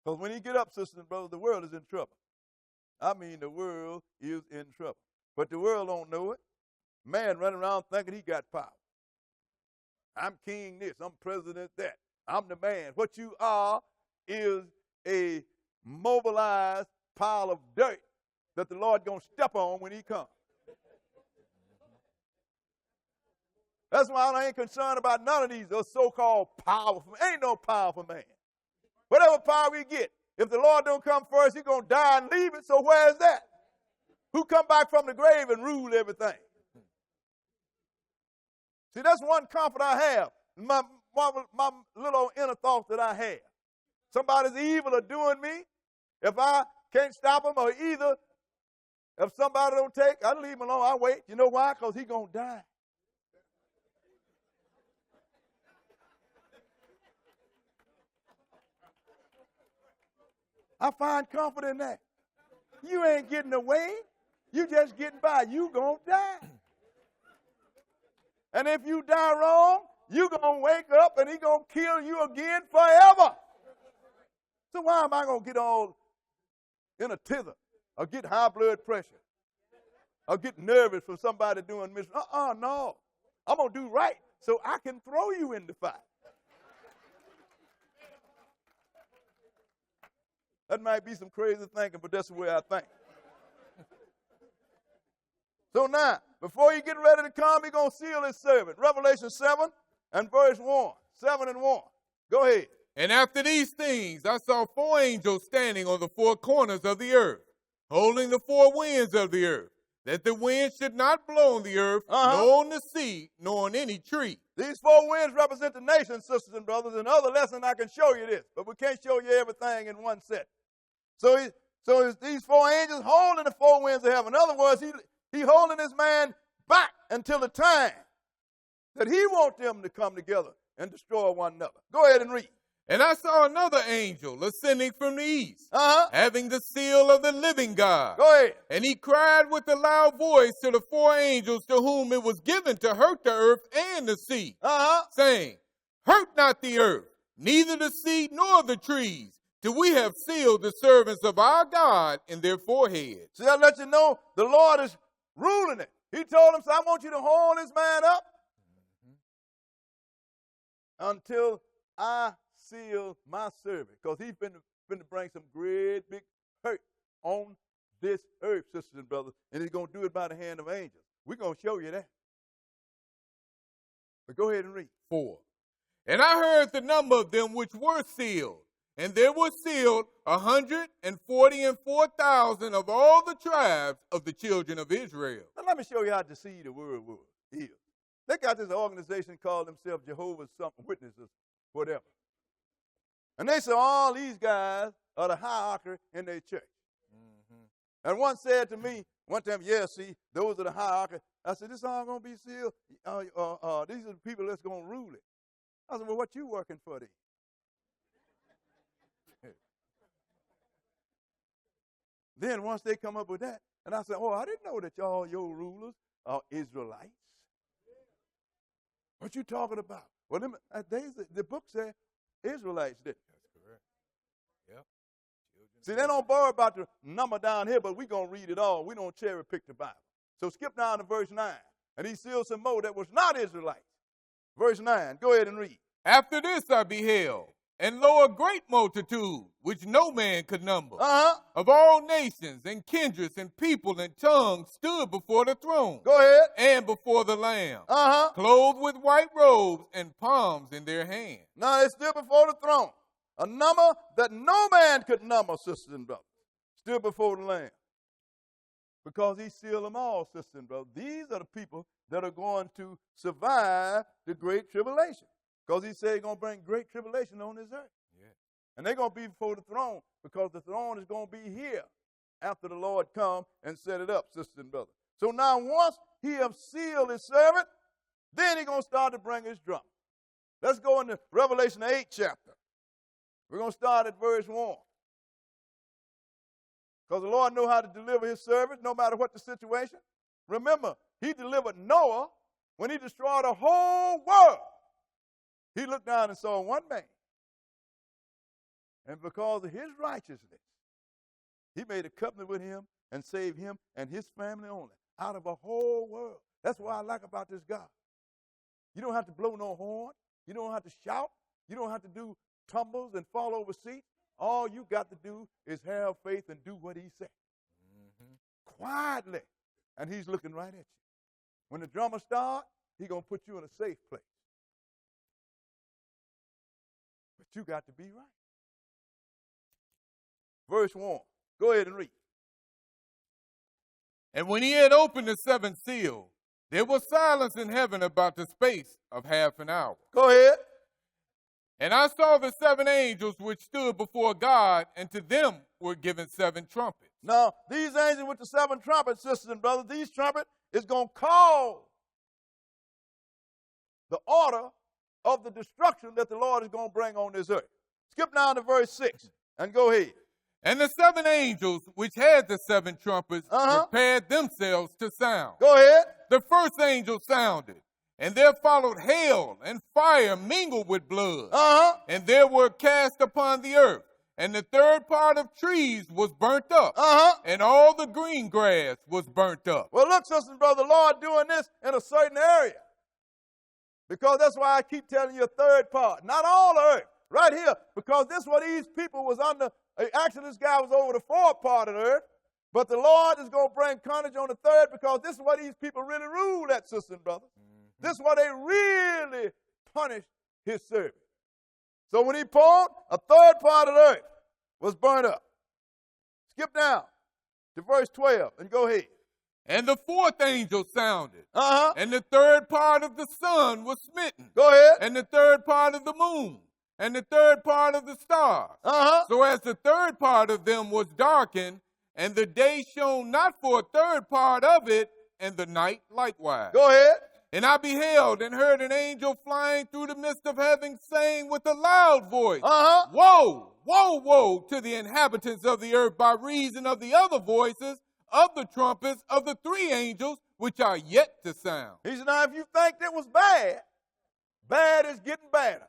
Because when he get up, sisters and brothers, the world is in trouble. I mean, the world is in trouble. But the world don't know it. Man running around thinking he got power. I'm king this. I'm president that. I'm the man. What you are is a mobilized pile of dirt that the Lord going to step on when he comes. That's why I ain't concerned about none of these so-called powerful. Ain't no powerful man. Whatever power we get, if the Lord don't come first, he's going to die and leave it. So where is that? Who come back from the grave and rule everything? See, that's one comfort I have. My little inner thoughts that I have. Somebody's evil or doing me. If I can't stop them, or either if somebody don't take, I leave him alone. I wait. You know why? Because he's going to die. I find comfort in that. You ain't getting away. You just getting by. You going to die. And if you die wrong, you going to wake up and he going to kill you again forever. So why am I going to get all in a tither or get high blood pressure or get nervous for somebody doing mission? No. I'm going to do right so I can throw you in the fire. That might be some crazy thinking, but that's the way I think. So now, before you get ready to come, he's going to seal his servant. Revelation 7 and verse 1. 7 and 1. Go ahead. And after these things, I saw 4 angels standing on the 4 corners of the earth, holding the 4 winds of the earth, that the wind should not blow on the earth, nor on the sea, nor on any tree. These 4 winds represent the nation, sisters and brothers. In other lesson, I can show you this, but we can't show you everything in one set. So it's these 4 angels holding the 4 winds of heaven. In other words, he holding this man back until the time that he wants them to come together and destroy one another. Go ahead and read. And I saw another angel ascending from the east, having the seal of the living God. Go ahead. And he cried with a loud voice to the 4 angels to whom it was given to hurt the earth and the sea, saying, hurt not the earth, neither the sea nor the trees, till we have sealed the servants of our God in their foreheads. See, I'll let you know the Lord is ruling it. He told him, so I want you to hold this man up until I seal my servant. Because he's been to bring some great big hurt on this earth, sisters and brothers. And he's going to do it by the hand of angels. We're going to show you that. But go ahead and read. 4. And I heard the number of them which were sealed. And there were sealed 144,000 of all the tribes of the children of Israel. Now let me show you how deceived the word is. They got this organization called themselves Jehovah's Witnesses, whatever. And they say all these guys are the hierarchy in their church. Mm-hmm. And one said to me one time, yeah, see, those are the hierarchy. I said, this all going to be sealed? These are the people that's going to rule it. I said, well, what you working for then? Then once they come up with that, and I said, oh, I didn't know that all your rulers are Israelites. What you talking about? Well, the book said Israelites did. That's correct. Yep. See, they don't borrow about the number down here, but we're going to read it all. We don't cherry pick the Bible. So skip down to verse 9. And he sealed some more that was not Israelites. Verse 9, go ahead and read. After this I beheld, and lo, a great multitude, which no man could number, of all nations and kindreds and people and tongues stood before the throne. Go ahead. And before the Lamb, clothed with white robes and palms in their hands. Now they stood before the throne. A number that no man could number, sisters and brothers, stood before the Lamb. Because he sealed them all, sisters and brothers. These are the people that are going to survive the great tribulation. Because he said he's going to bring great tribulation on this earth. Yeah. And they're going to be before the throne because the throne is going to be here after the Lord come and set it up, sisters and brothers. So now once he have sealed his servant, then he's going to start to bring his drum. Let's go into Revelation 8 chapter. We're going to start at verse 1. Because the Lord knows how to deliver his servant no matter what the situation. Remember, he delivered Noah when he destroyed the whole world. He looked down and saw one man. And because of his righteousness, he made a covenant with him and saved him and his family only out of a whole world. That's what I like about this God. You don't have to blow no horn. You don't have to shout. You don't have to do tumbles and fall over seats. All you got to do is have faith and do what he said. Mm-hmm. Quietly. And he's looking right at you. When the drummer starts, he's going to put you in a safe place. But you got to be right. Verse 1. Go ahead and read. And when he had opened the seventh seal, there was silence in heaven about the space of half an hour. Go ahead. And I saw the seven angels which stood before God, and to them were given seven trumpets. Now, these angels with the seven trumpets, sisters and brothers, these trumpets is going to call the order of the destruction that the Lord is going to bring on this earth. Skip down to verse 6 and go ahead. And the seven angels which had the seven trumpets prepared themselves to sound. Go ahead. The first angel sounded, and there followed hail and fire mingled with blood. And there were cast upon the earth, and the third part of trees was burnt up, and all the green grass was burnt up. Well, look, sister and brother, the Lord doing this in a certain area. Because that's why I keep telling you a third part. Not all the earth. Right here. Because this is what these people was under. Actually, this guy was over the fourth part of the earth. But the Lord is going to bring carnage on the third because this is what these people really rule at, sister and brother. Mm-hmm. This is why they really punished his servant. So when he poured, a third part of the earth was burned up. Skip down to verse 12 and go ahead. And the fourth angel sounded, and the third part of the sun was smitten. Go ahead. And the third part of the moon, and the third part of the stars. So as the third part of them was darkened, and the day shone not for a third part of it, and the night likewise. Go ahead. And I beheld and heard an angel flying through the midst of heaven, saying with a loud voice, Woe, woe, woe to the inhabitants of the earth by reason of the other voices of the trumpets of the three angels which are yet to sound. He said, now if you think that was bad, bad is getting badder.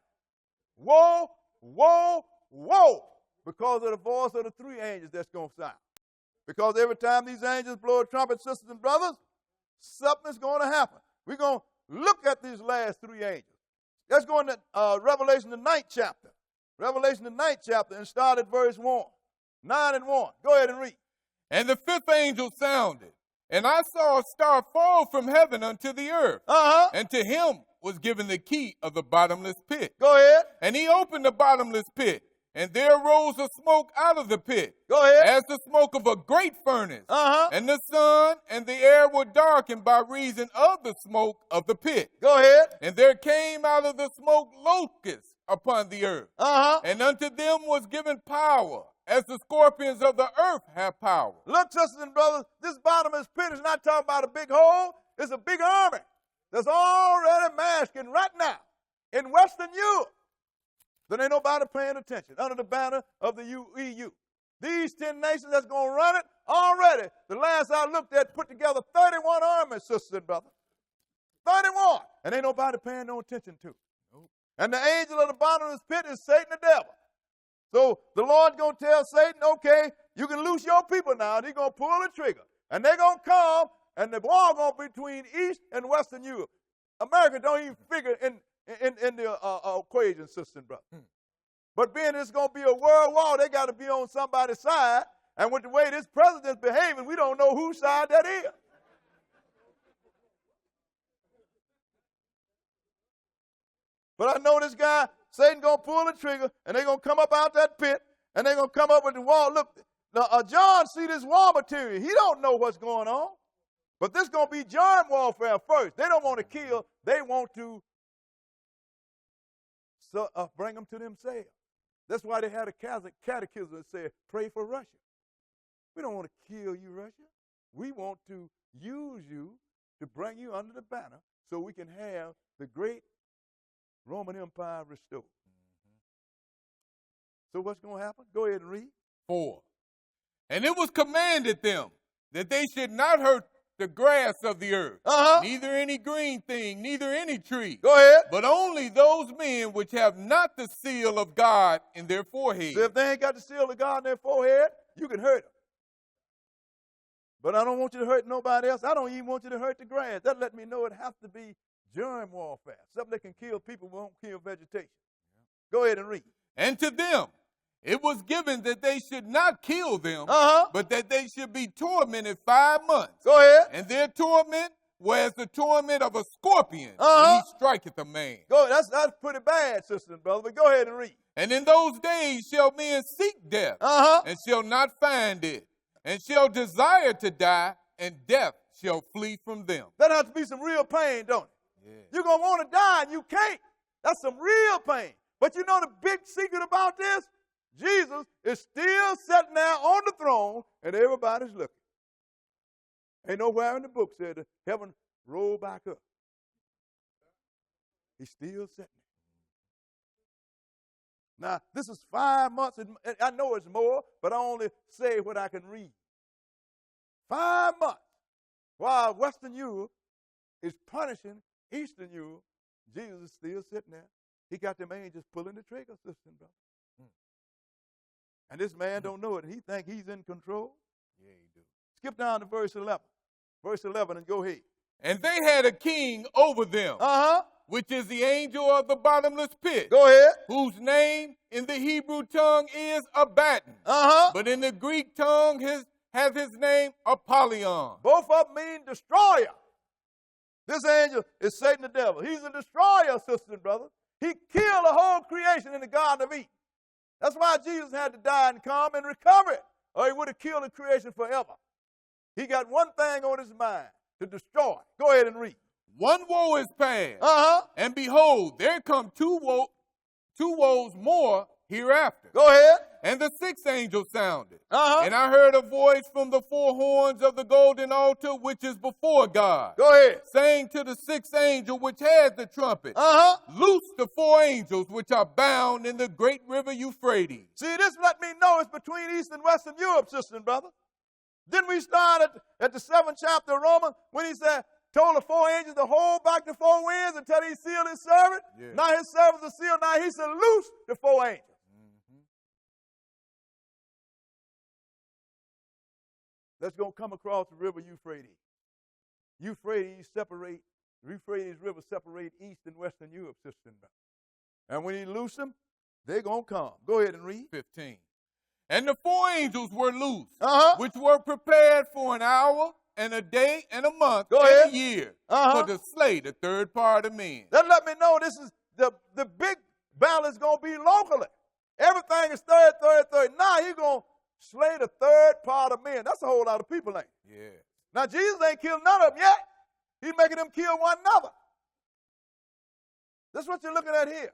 Woe, woe, woe, because of the voice of the three angels that's going to sound. Because every time these angels blow a trumpet, sisters and brothers, something's going to happen. We're going to look at these last three angels. Let's go into Revelation the 9th chapter. Revelation the 9th chapter and start at verse 1. 9 and 1. Go ahead and read. And the fifth angel sounded, and I saw a star fall from heaven unto the earth. And to him was given the key of the bottomless pit. Go ahead. And he opened the bottomless pit, and there rose a smoke out of the pit. Go ahead. As the smoke of a great furnace. Uh-huh. And the sun and the air were darkened by reason of the smoke of the pit. Go ahead. And there came out of the smoke locusts upon the earth. Uh-huh. And unto them was given power, as the scorpions of the earth have power. Look, sisters and brothers, this bottomless pit is not talking about a big hole. It's a big army that's already masking right now in Western Europe. There ain't nobody paying attention under the banner of the EU. These 10 nations that's going to run it already, the last I looked at, put together 31 armies, sisters and brothers. 31. And ain't nobody paying no attention to. Nope. And the angel of the bottomless pit is Satan the devil. So the Lord's going to tell Satan, okay, you can loose your people now. And he's going to pull the trigger. And they're going to come, and the war going to be between East and Western Europe. America don't even figure in the equation, sister and brother. But being it's going to be a world war, they got to be on somebody's side. And with the way this president's behaving, we don't know whose side that is. But I know this guy, Satan going to pull the trigger, and they're going to come up out that pit, and they're going to come up with the wall. Look, John see this war material. He don't know what's going on. But this is going to be germ warfare first. They don't want to kill. They want to bring them to themselves. That's why they had a catechism that said, pray for Russia. We don't want to kill you, Russia. We want to use you to bring you under the banner so we can have the great Roman Empire restored. So what's going to happen? Go ahead and read. 4. And it was commanded them that they should not hurt the grass of the earth, neither any green thing, neither any tree. Go ahead. But only those men which have not the seal of God in their forehead. So if they ain't got the seal of God in their forehead, you can hurt them. But I don't want you to hurt nobody else. I don't even want you to hurt the grass. That let me know it has to be germ warfare. Something that can kill people won't kill vegetation. Go ahead and read. And to them it was given that they should not kill them, but that they should be tormented 5 months. Go ahead. And their torment was the torment of a scorpion when he striketh a man. That's pretty bad, sister and brother, but go ahead and read. And in those days shall men seek death, and shall not find it, and shall desire to die, and death shall flee from them. That has to be some real pain, don't it? Yeah. You're going to want to die, and you can't. That's some real pain. But you know the big secret about this? Jesus is still sitting there on the throne, and everybody's looking. Ain't nowhere in the book said that heaven rolled back up. He's still sitting there. Now, this is 5 months. I know it's more, but I only say what I can read. 5 months while Western Europe is punishing Eastern Europe, Jesus is still sitting there. He got them angels pulling the trigger, sister and brother. And this man don't know it. He think he's in control. Yeah, he do. Skip down to verse 11. Verse 11 and go ahead. And they had a king over them, which is the angel of the bottomless pit. Go ahead. Whose name in the Hebrew tongue is Abaddon. But in the Greek tongue has his name Apollyon. Both of them mean destroyer. This angel is Satan the devil. He's a destroyer, sister and brother. He killed the whole creation in the Garden of Eden. That's why Jesus had to die and come and recover it, or he would have killed the creation forever. He got one thing on his mind, to destroy. Go ahead and read. One woe is past, and behold, there come two woes more hereafter. Go ahead. And the sixth angel sounded, and I heard a voice from the four horns of the golden altar which is before God. Go ahead. Saying to the sixth angel which had the trumpet, loose the 4 angels which are bound in the great river Euphrates. See, this let me know it's between East and Western Europe, sister and brother. Didn't we start at the 7th chapter of Romans when he told the 4 angels to hold back the 4 winds until he sealed his servant? Yeah. Now his servants are sealed. Now he said, loose the 4 angels. Let's go come across the river Euphrates. Euphrates River separate East and Western Europe, sister and brother. And when he loosed them, they're going to come. Go ahead and read. 15. And the 4 angels were loosed, which were prepared for an hour, and a day and a month Go and ahead. a year Uh-huh. for to slay the third part of men. That let me know this is the big battle is going to be locally. Everything is third. Now he's going to slay the third part of men. That's a whole lot of people, ain't it? Yeah. Now, Jesus ain't killed none of them yet. He's making them kill one another. That's what you're looking at here.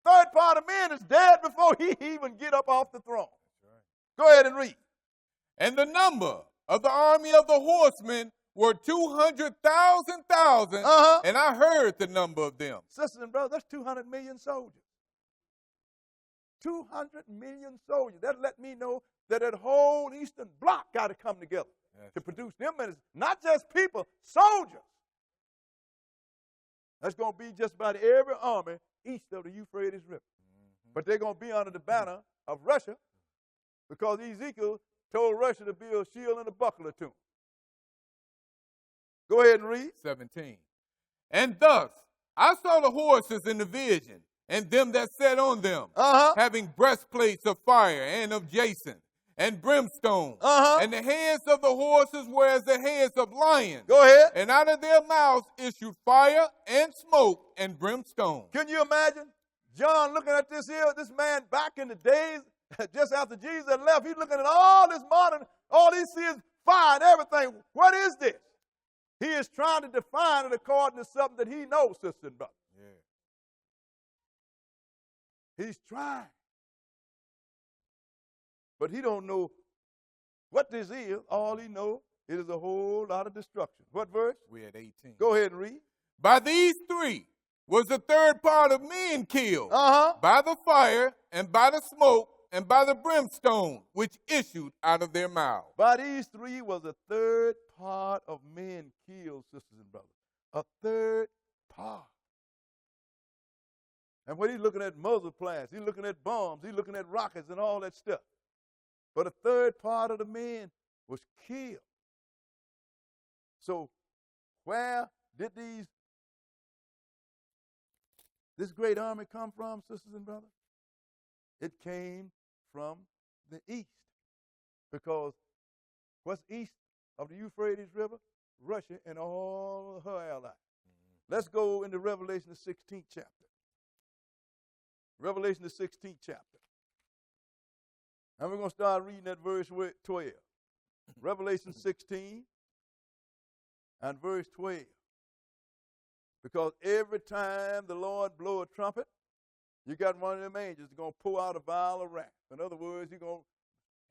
Third part of men is dead before he even get up off the throne. Right. Go ahead and read. And the number of the army of the horsemen were 200,000, and I heard the number of them. Sisters and brothers, that's 200 million soldiers. 200 million soldiers. That let me know that whole Eastern bloc got to come together to produce them. And it's not just people, soldiers. That's going to be just about every army east of the Euphrates River. Mm-hmm. But they're going to be under the banner of Russia because Ezekiel told Russia to build a shield and a buckler to them. Go ahead and read. 17. And thus I saw the horses in the vision, and them that sat on them, having breastplates of fire and of jacinth and brimstone. And the heads of the horses were as the heads of lions. Go ahead. And out of their mouths issued fire and smoke and brimstone. Can you imagine John looking at this here, this man back in the days, just after Jesus had left, he's looking at all this modern, all he sees fire and everything. What is this? He is trying to define it according to something that he knows, sister and brother. Yeah. He's trying. But he don't know what this is. All he knows, it is a whole lot of destruction. What verse? We're at 18. Go ahead and read. By these three was the third part of men killed, by the fire and by the smoke and by the brimstone which issued out of their mouths. By these three was a third part of men killed, sisters and brothers. A third part. And when he's looking at muzzle blasts, he's looking at bombs, he's looking at rockets and all that stuff. But a third part of the men was killed. So where did this great army come from, sisters and brothers? It came from the east. Because what's east of the Euphrates River? Russia and all of her allies. Let's go into Revelation the 16th chapter. Revelation the 16th chapter. And we're going to start reading at verse 12. Revelation 16 and verse 12. Because every time the Lord blow a trumpet, you got one of them angels that's going to pour out a vial of wrath. In other words, he's going to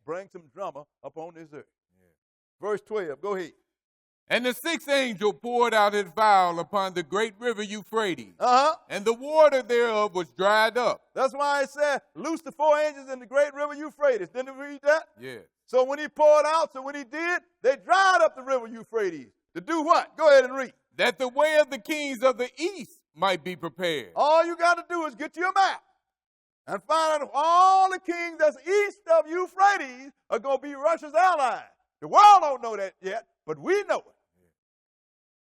bring some drama upon this earth. Yeah. Verse 12, go ahead. And the sixth angel poured out his vial upon the great river Euphrates, and the water thereof was dried up. That's why it said, loose the four angels in the great river Euphrates. Didn't we read that? Yeah. So when he poured out, so when he did, they dried up the river Euphrates. To do what? Go ahead and read. That the way of the kings of the east might be prepared. All you got to do is get you a map and find out all the kings that's east of Euphrates are going to be Russia's allies. The world don't know that yet, but we know it.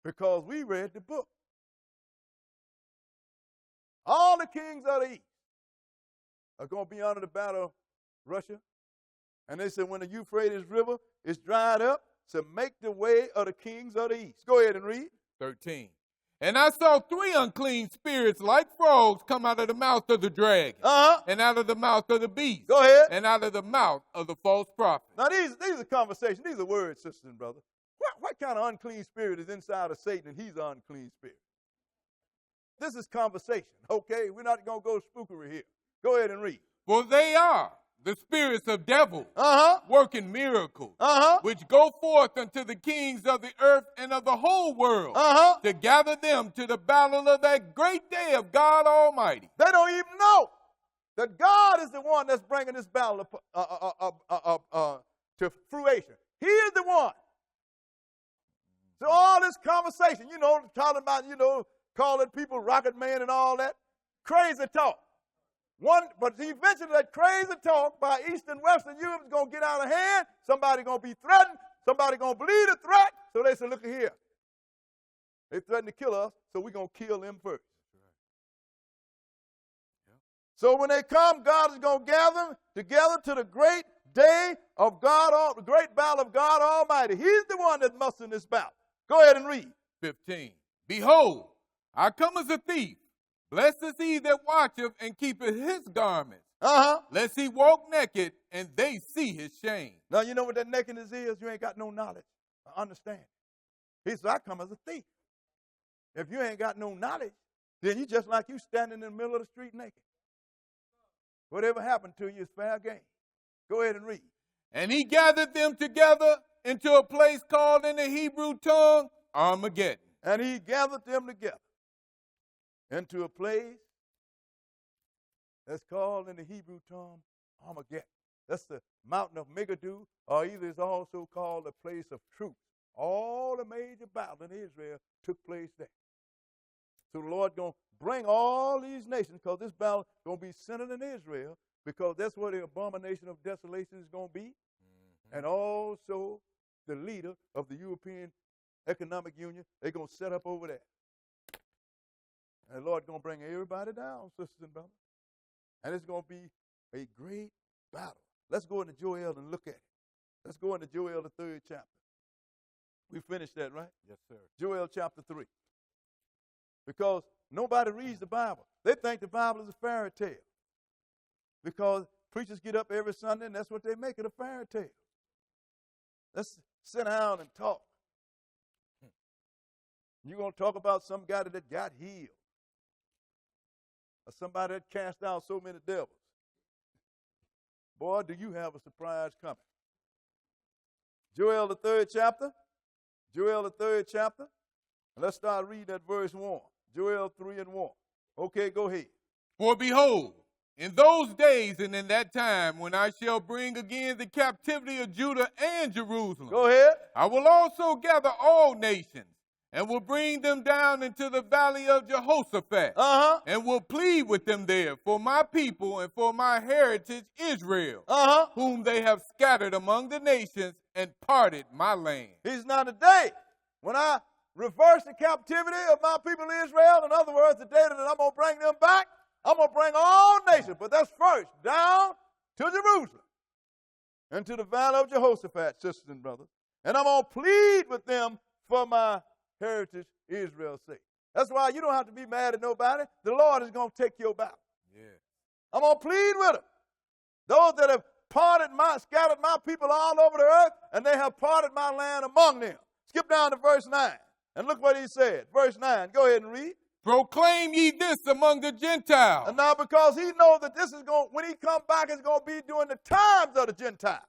Because we read the book. All the kings of the east are going to be under the battle of Russia. And they said when the Euphrates River is dried up, so make the way of the kings of the east. Go ahead and read. 13. And I saw three unclean spirits like frogs come out of the mouth of the dragon, and out of the mouth of the beast, go ahead, and out of the mouth of the false prophet. Now these are conversations. These are words, sisters and brothers. What kind of unclean spirit is inside of Satan and he's an unclean spirit? This is conversation, okay? We're not going to go spookery here. Go ahead and read. For they are the spirits of devils, working miracles, which go forth unto the kings of the earth and of the whole world, to gather them to the battle of that great day of God Almighty. They don't even know that God is the one that's bringing this battle to fruition. He is the one. So all this conversation, talking about, calling people rocket man and all that, crazy talk. But eventually that crazy talk by East and Western Europe is going to get out of hand. Somebody going to be threatened. Somebody going to believe the threat. So they say, look here. They threatened to kill us, so we're going to kill them first. So when they come, God is going to gather them together to the great day of God, the great battle of God Almighty. He's the one that's mustering this battle. Go ahead and read. 15. Behold, I come as a thief. Blessed is he that watcheth and keepeth his garments, lest he walk naked and they see his shame. Now, you know what that nakedness is? You ain't got no knowledge or understanding. He said, I come as a thief. If you ain't got no knowledge, then you just like you standing in the middle of the street naked. Whatever happened to you is fair game. Go ahead and read. And he gathered them together into a place called in the Hebrew tongue Armageddon. And he gathered them together into a place that's called in the Hebrew tongue Armageddon. That's the mountain of Megiddo, or either it's also called the place of truth. All the major battles in Israel took place there. So the Lord going to bring all these nations, because this battle is going to be centered in Israel, because that's where the abomination of desolation is going to be. And also the leader of the European Economic Union, they're going to set up over there. And the Lord's going to bring everybody down, sisters and brothers. And it's going to be a great battle. Let's go into Joel and look at it. Let's go into Joel, the 3rd chapter. We finished that, right? Yes, sir. Joel chapter 3. Because nobody reads the Bible. They think the Bible is a fairy tale. Because preachers get up every Sunday and that's what they make it, a fairy tale. Let's sit down and talk. You're going to talk about some guy that got healed. Or somebody that cast out so many devils. Boy, do you have a surprise coming. Joel, the 3rd chapter. Joel, the 3rd chapter. And let's start reading at verse 1. Joel 3 and 1. Okay, go ahead. For behold, in those days and in that time, when I shall bring again the captivity of Judah and Jerusalem. Go ahead. I will also gather all nations, and will bring them down into the valley of Jehoshaphat, and will plead with them there for my people and for my heritage Israel, whom they have scattered among the nations and parted my land. He's not a day when I reverse the captivity of my people Israel. In other words, the day that I'm going to bring them back, I'm going to bring all nations, but that's first down to Jerusalem and to the valley of Jehoshaphat, sisters and brothers. And I'm going to plead with them for my heritage Israel's sake. That's why you don't have to be mad at nobody. The Lord is going to take your battle. Yeah. I'm going to plead with them. Those that have scattered my people all over the earth, and they have parted my land among them. Skip down to verse 9, and look what he said. Verse 9, go ahead and read. Proclaim ye this among the Gentiles. And now because he knows that this is going, when he come back, it's going to be during the times of the Gentiles.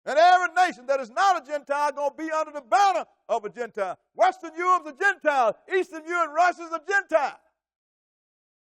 And every nation that is not a Gentile is going to be under the banner of a Gentile. Western Europe's a Gentile. Eastern Europe, Russia's a Gentile.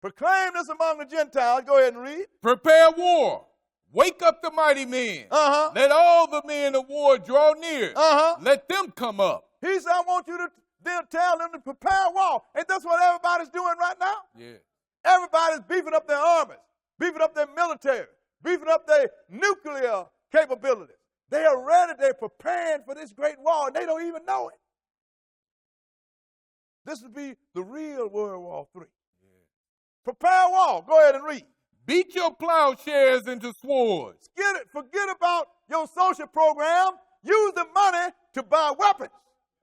Proclaim this among the Gentiles. Go ahead and read. Prepare war. Wake up the mighty men. Let all the men of war draw near. Let them come up. He said, I want you to then tell them to prepare war. Ain't that what everybody's doing right now? Yeah. Everybody's beefing up their armies, beefing up their military, beefing up their nuclear capabilities. They are ready. They're preparing for this great war, and they don't even know it. This would be the real World War III. Yeah. Prepare war. Go ahead and read. Beat your plowshares into swords. Forget about your social program. Use the money to buy weapons.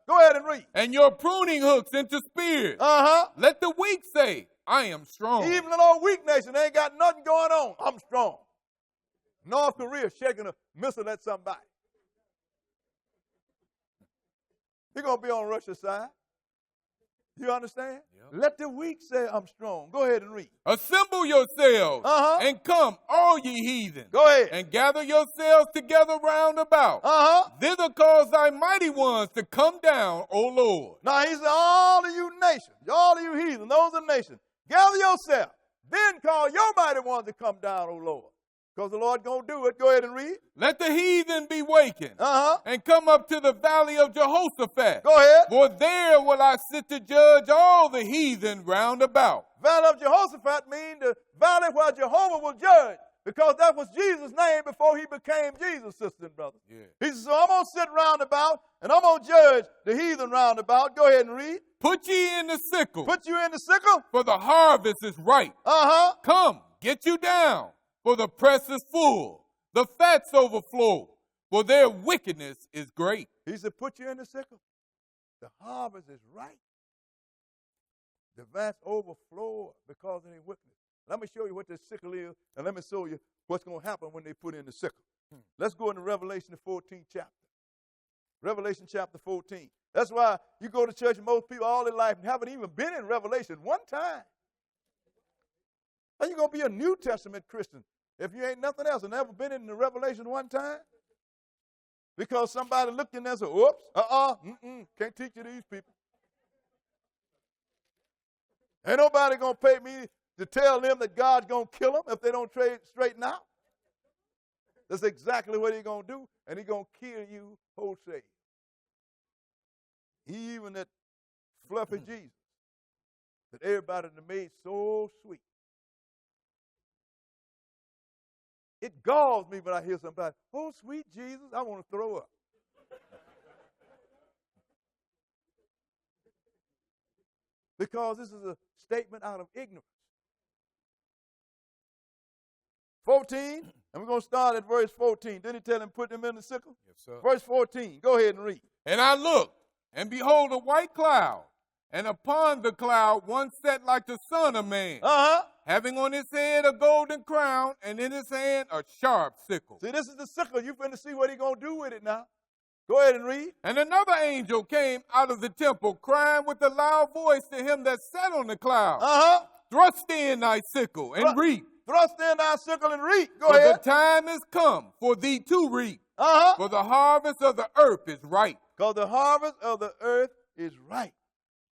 Go ahead and read. And your pruning hooks into spears. Let the weak say, I am strong. Even an old weak nation ain't got nothing going on. I'm strong. North Korea shaking a missile at somebody. You're going to be on Russia's side. You understand? Yep. Let the weak say, I'm strong. Go ahead and read. Assemble yourselves and come, all ye heathen. Go ahead. And gather yourselves together round about. Thither cause thy mighty ones to come down, O Lord. Now he said, all of you nations, all of you heathen, those are nations, gather yourself. Then call your mighty ones to come down, O Lord. Because the Lord going to do it. Go ahead and read. Let the heathen be wakened and come up to the valley of Jehoshaphat. Go ahead. For there will I sit to judge all the heathen round about. Valley of Jehoshaphat means the valley where Jehovah will judge. Because that was Jesus' name before he became Jesus, sisters and brothers. Yeah. He says, so I'm going to sit round about and I'm going to judge the heathen round about. Go ahead and read. Put ye in the sickle. Put you in the sickle. For the harvest is ripe. Come, get you down. For the press is full. The fats overflow, for their wickedness is great. He said, put you in the sickle. The harvest is ripe. The vats overflow because of their wickedness. Let me show you what this sickle is, and let me show you what's going to happen when they put in the sickle. Let's go into Revelation, the 14th chapter. Revelation chapter 14. That's why you go to church, and most people all their life haven't even been in Revelation one time. How you going to be a New Testament Christian if you ain't nothing else and never been in the Revelation one time? Because somebody looked in there and said, oops, can't teach you these people. Ain't nobody going to pay me to tell them that God's going to kill them if they don't straighten out. That's exactly what he's going to do, and he's going to kill you wholesale. Even that fluffy Jesus that everybody made so sweet. It galls me when I hear somebody, oh, sweet Jesus, I want to throw up. Because this is a statement out of ignorance. 14, and we're going to start at verse 14. Didn't he tell him put them in the sickle? Yes, sir. Verse 14, go ahead and read. And I looked, and behold, a white cloud, and upon the cloud one sat like the Son of Man, having on his head a golden crown, and in his hand a sharp sickle. See, this is the sickle. You're going to see what he's going to do with it now. Go ahead and read. And another angel came out of the temple, crying with a loud voice to him that sat on the cloud, thrust in thy sickle and reap. Thrust in thy sickle and reap. Go for ahead. The time is come for thee to reap. For the harvest of the earth is ripe. Because the harvest of the earth is ripe.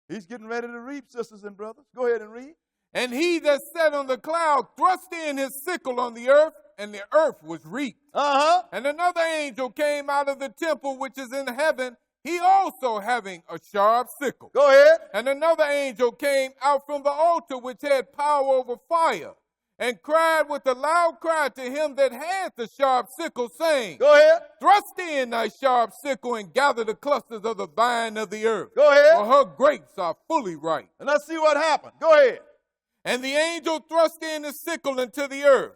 He's getting ready to reap, sisters and brothers. Go ahead and read. And he that sat on the cloud thrust in his sickle on the earth, and the earth was reaped. And another angel came out of the temple which is in heaven, he also having a sharp sickle. Go ahead. And another angel came out from the altar which had power over fire, and cried with a loud cry to him that had the sharp sickle, saying, go ahead. Thrust in thy sharp sickle and gather the clusters of the vine of the earth. Go ahead. For her grapes are fully ripe. And let's see what happened. Go ahead. And the angel thrust in the sickle into the earth,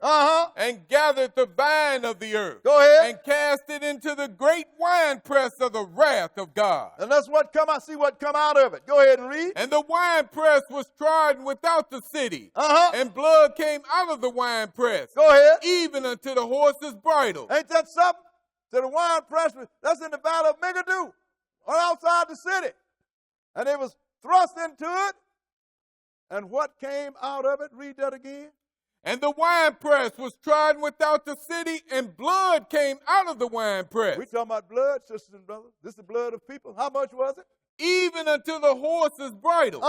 and gathered the vine of the earth. Go ahead. And cast it into the great winepress of the wrath of God. And that's what come out. See what come out of it. Go ahead and read. And the winepress was trodden without the city, and blood came out of the winepress. Go ahead. Even unto the horse's bridle. Ain't that something? So the winepress, that's in the valley of Megiddo, or outside the city. And it was thrust into it. And what came out of it? Read that again. And the winepress was trodden without the city, and blood came out of the winepress. We're talking about blood, sisters and brothers. This is the blood of people. How much was it? Even unto the horse's bridle.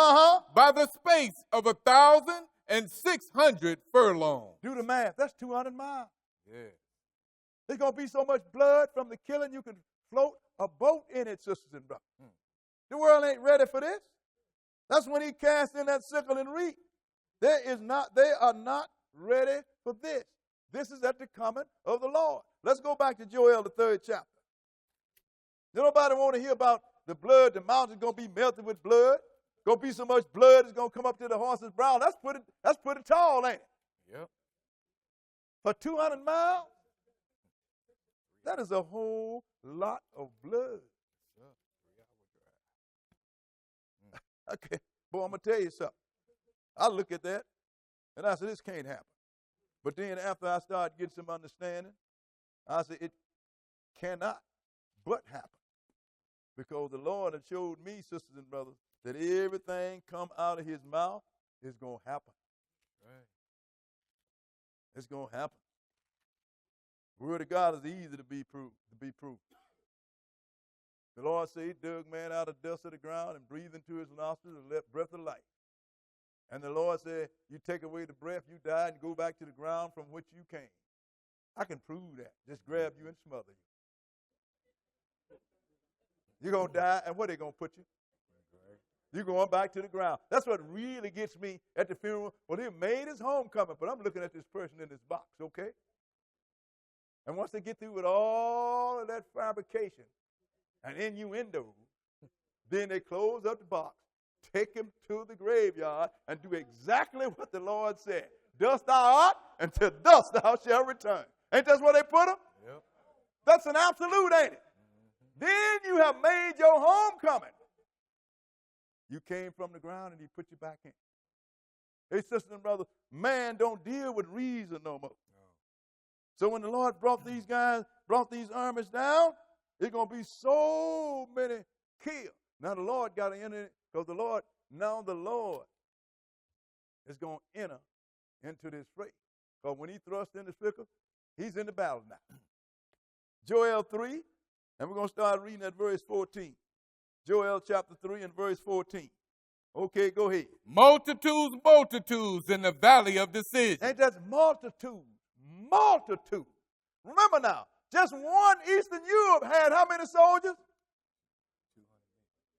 By the space of 1,600 furlongs. Do the math. That's 200 miles. Yeah. There's going to be so much blood from the killing you can float a boat in it, sisters and brothers. The world ain't ready for this. That's when he cast in that sickle and reap. They are not ready for this. This is at the coming of the Lord. Let's go back to Joel, the 3rd chapter. Nobody want to hear about the blood, the mountain's going to be melted with blood. Going to be so much blood it's going to come up to the horse's brow. That's pretty tall, ain't it? Yep. For 200 miles? That is a whole lot of blood. Okay, boy, I'm going to tell you something. I look at that, and I said, this can't happen. But then after I started getting some understanding, I said, it cannot but happen. Because the Lord had showed me, sisters and brothers, that everything come out of his mouth is going to happen. Right. It's going to happen. The word of God is easy to be proved. The Lord said he dug man out of the dust of the ground and breathed into his nostrils and let breath of life. And the Lord said, you take away the breath, you die, and go back to the ground from which you came. I can prove that. Just grab you and smother you. You're going to die, and where they going to put you? You're going back to the ground. That's what really gets me at the funeral. Well, he made his homecoming, but I'm looking at this person in this box, okay? And once they get through with all of that fabrication and innuendo, then they close up the box, take him to the graveyard, and do exactly what the Lord said. Dust thou art, and to dust thou shalt return. Ain't that where they put them? Yep. That's an absolute, ain't it? Then you have made your homecoming. You came from the ground and he put you back in. Hey, sisters and brothers, man don't deal with reason no more. No. So when the Lord brought these guys, brought these armies down, there's going to be so many killed. Now the Lord got to enter it because the Lord is going to enter into this fray. Because when he thrust in the sickle, he's in the battle now. Joel 3, and we're going to start reading at verse 14. Joel chapter 3 and verse 14. Okay, go ahead. Multitudes, multitudes in the valley of decision. Ain't that multitudes? Multitudes. Remember now, just one Eastern Europe had how many soldiers?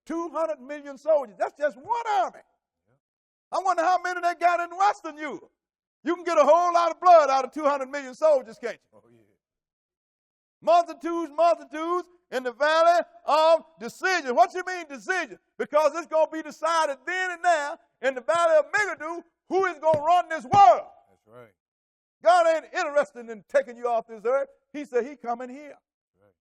200 million soldiers. That's just one army. I wonder how many they got in Western Europe. You can get a whole lot of blood out of 200 million soldiers, can't you? Oh, yeah. Multitudes, multitudes in the valley of decision. What you mean decision? Because it's going to be decided then and there in the valley of Megiddo who is going to run this world. That's right. God ain't interested in taking you off this earth. He said he coming here. Right.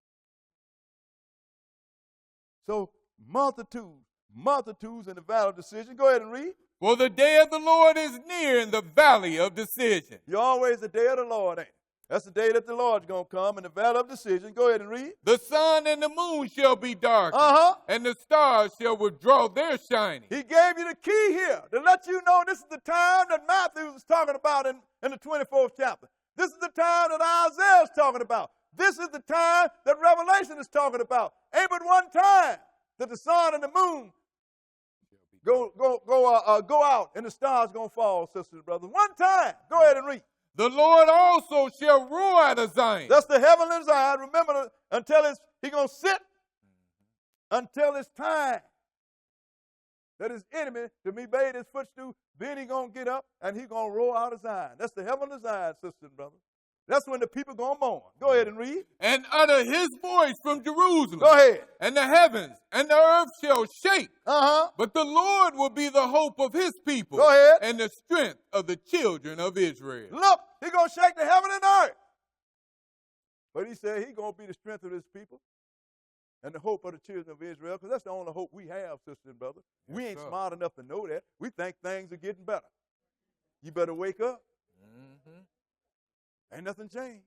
So multitudes in the valley of decision. Go ahead and read. For the day of the Lord is near in the valley of decision. You're always the day of the Lord, ain't it? That's the day that the Lord's going to come in the valley of decision. Go ahead and read. The sun and the moon shall be darkened, and the stars shall withdraw their shining. He gave you the key here to let you know this is the time that Matthew is talking about in the 24th chapter. This is the time that Isaiah is talking about. This is the time that Revelation is talking about. Ain't but one time that the sun and the moon go out and the stars going to fall, sisters and brothers. One time. Go ahead and read. The Lord also shall roar out of Zion. That's the heavenly Zion. Remember, he's going to sit until it's time that his enemy to be made his footstool. Then he's going to get up and he's going to roar out of Zion. That's the heavenly Zion, sisters and brothers. That's when the people going to mourn. Go ahead and read. And utter his voice from Jerusalem. Go ahead. And the heavens and the earth shall shake. But the Lord will be the hope of his people. Go ahead. And the strength of the children of Israel. Look, he's going to shake the heaven and earth. But he said he's going to be the strength of his people and the hope of the children of Israel, because that's the only hope we have, sisters and brothers. Yes, we ain't smart enough to know that. We think things are getting better. You better wake up. Ain't nothing changed.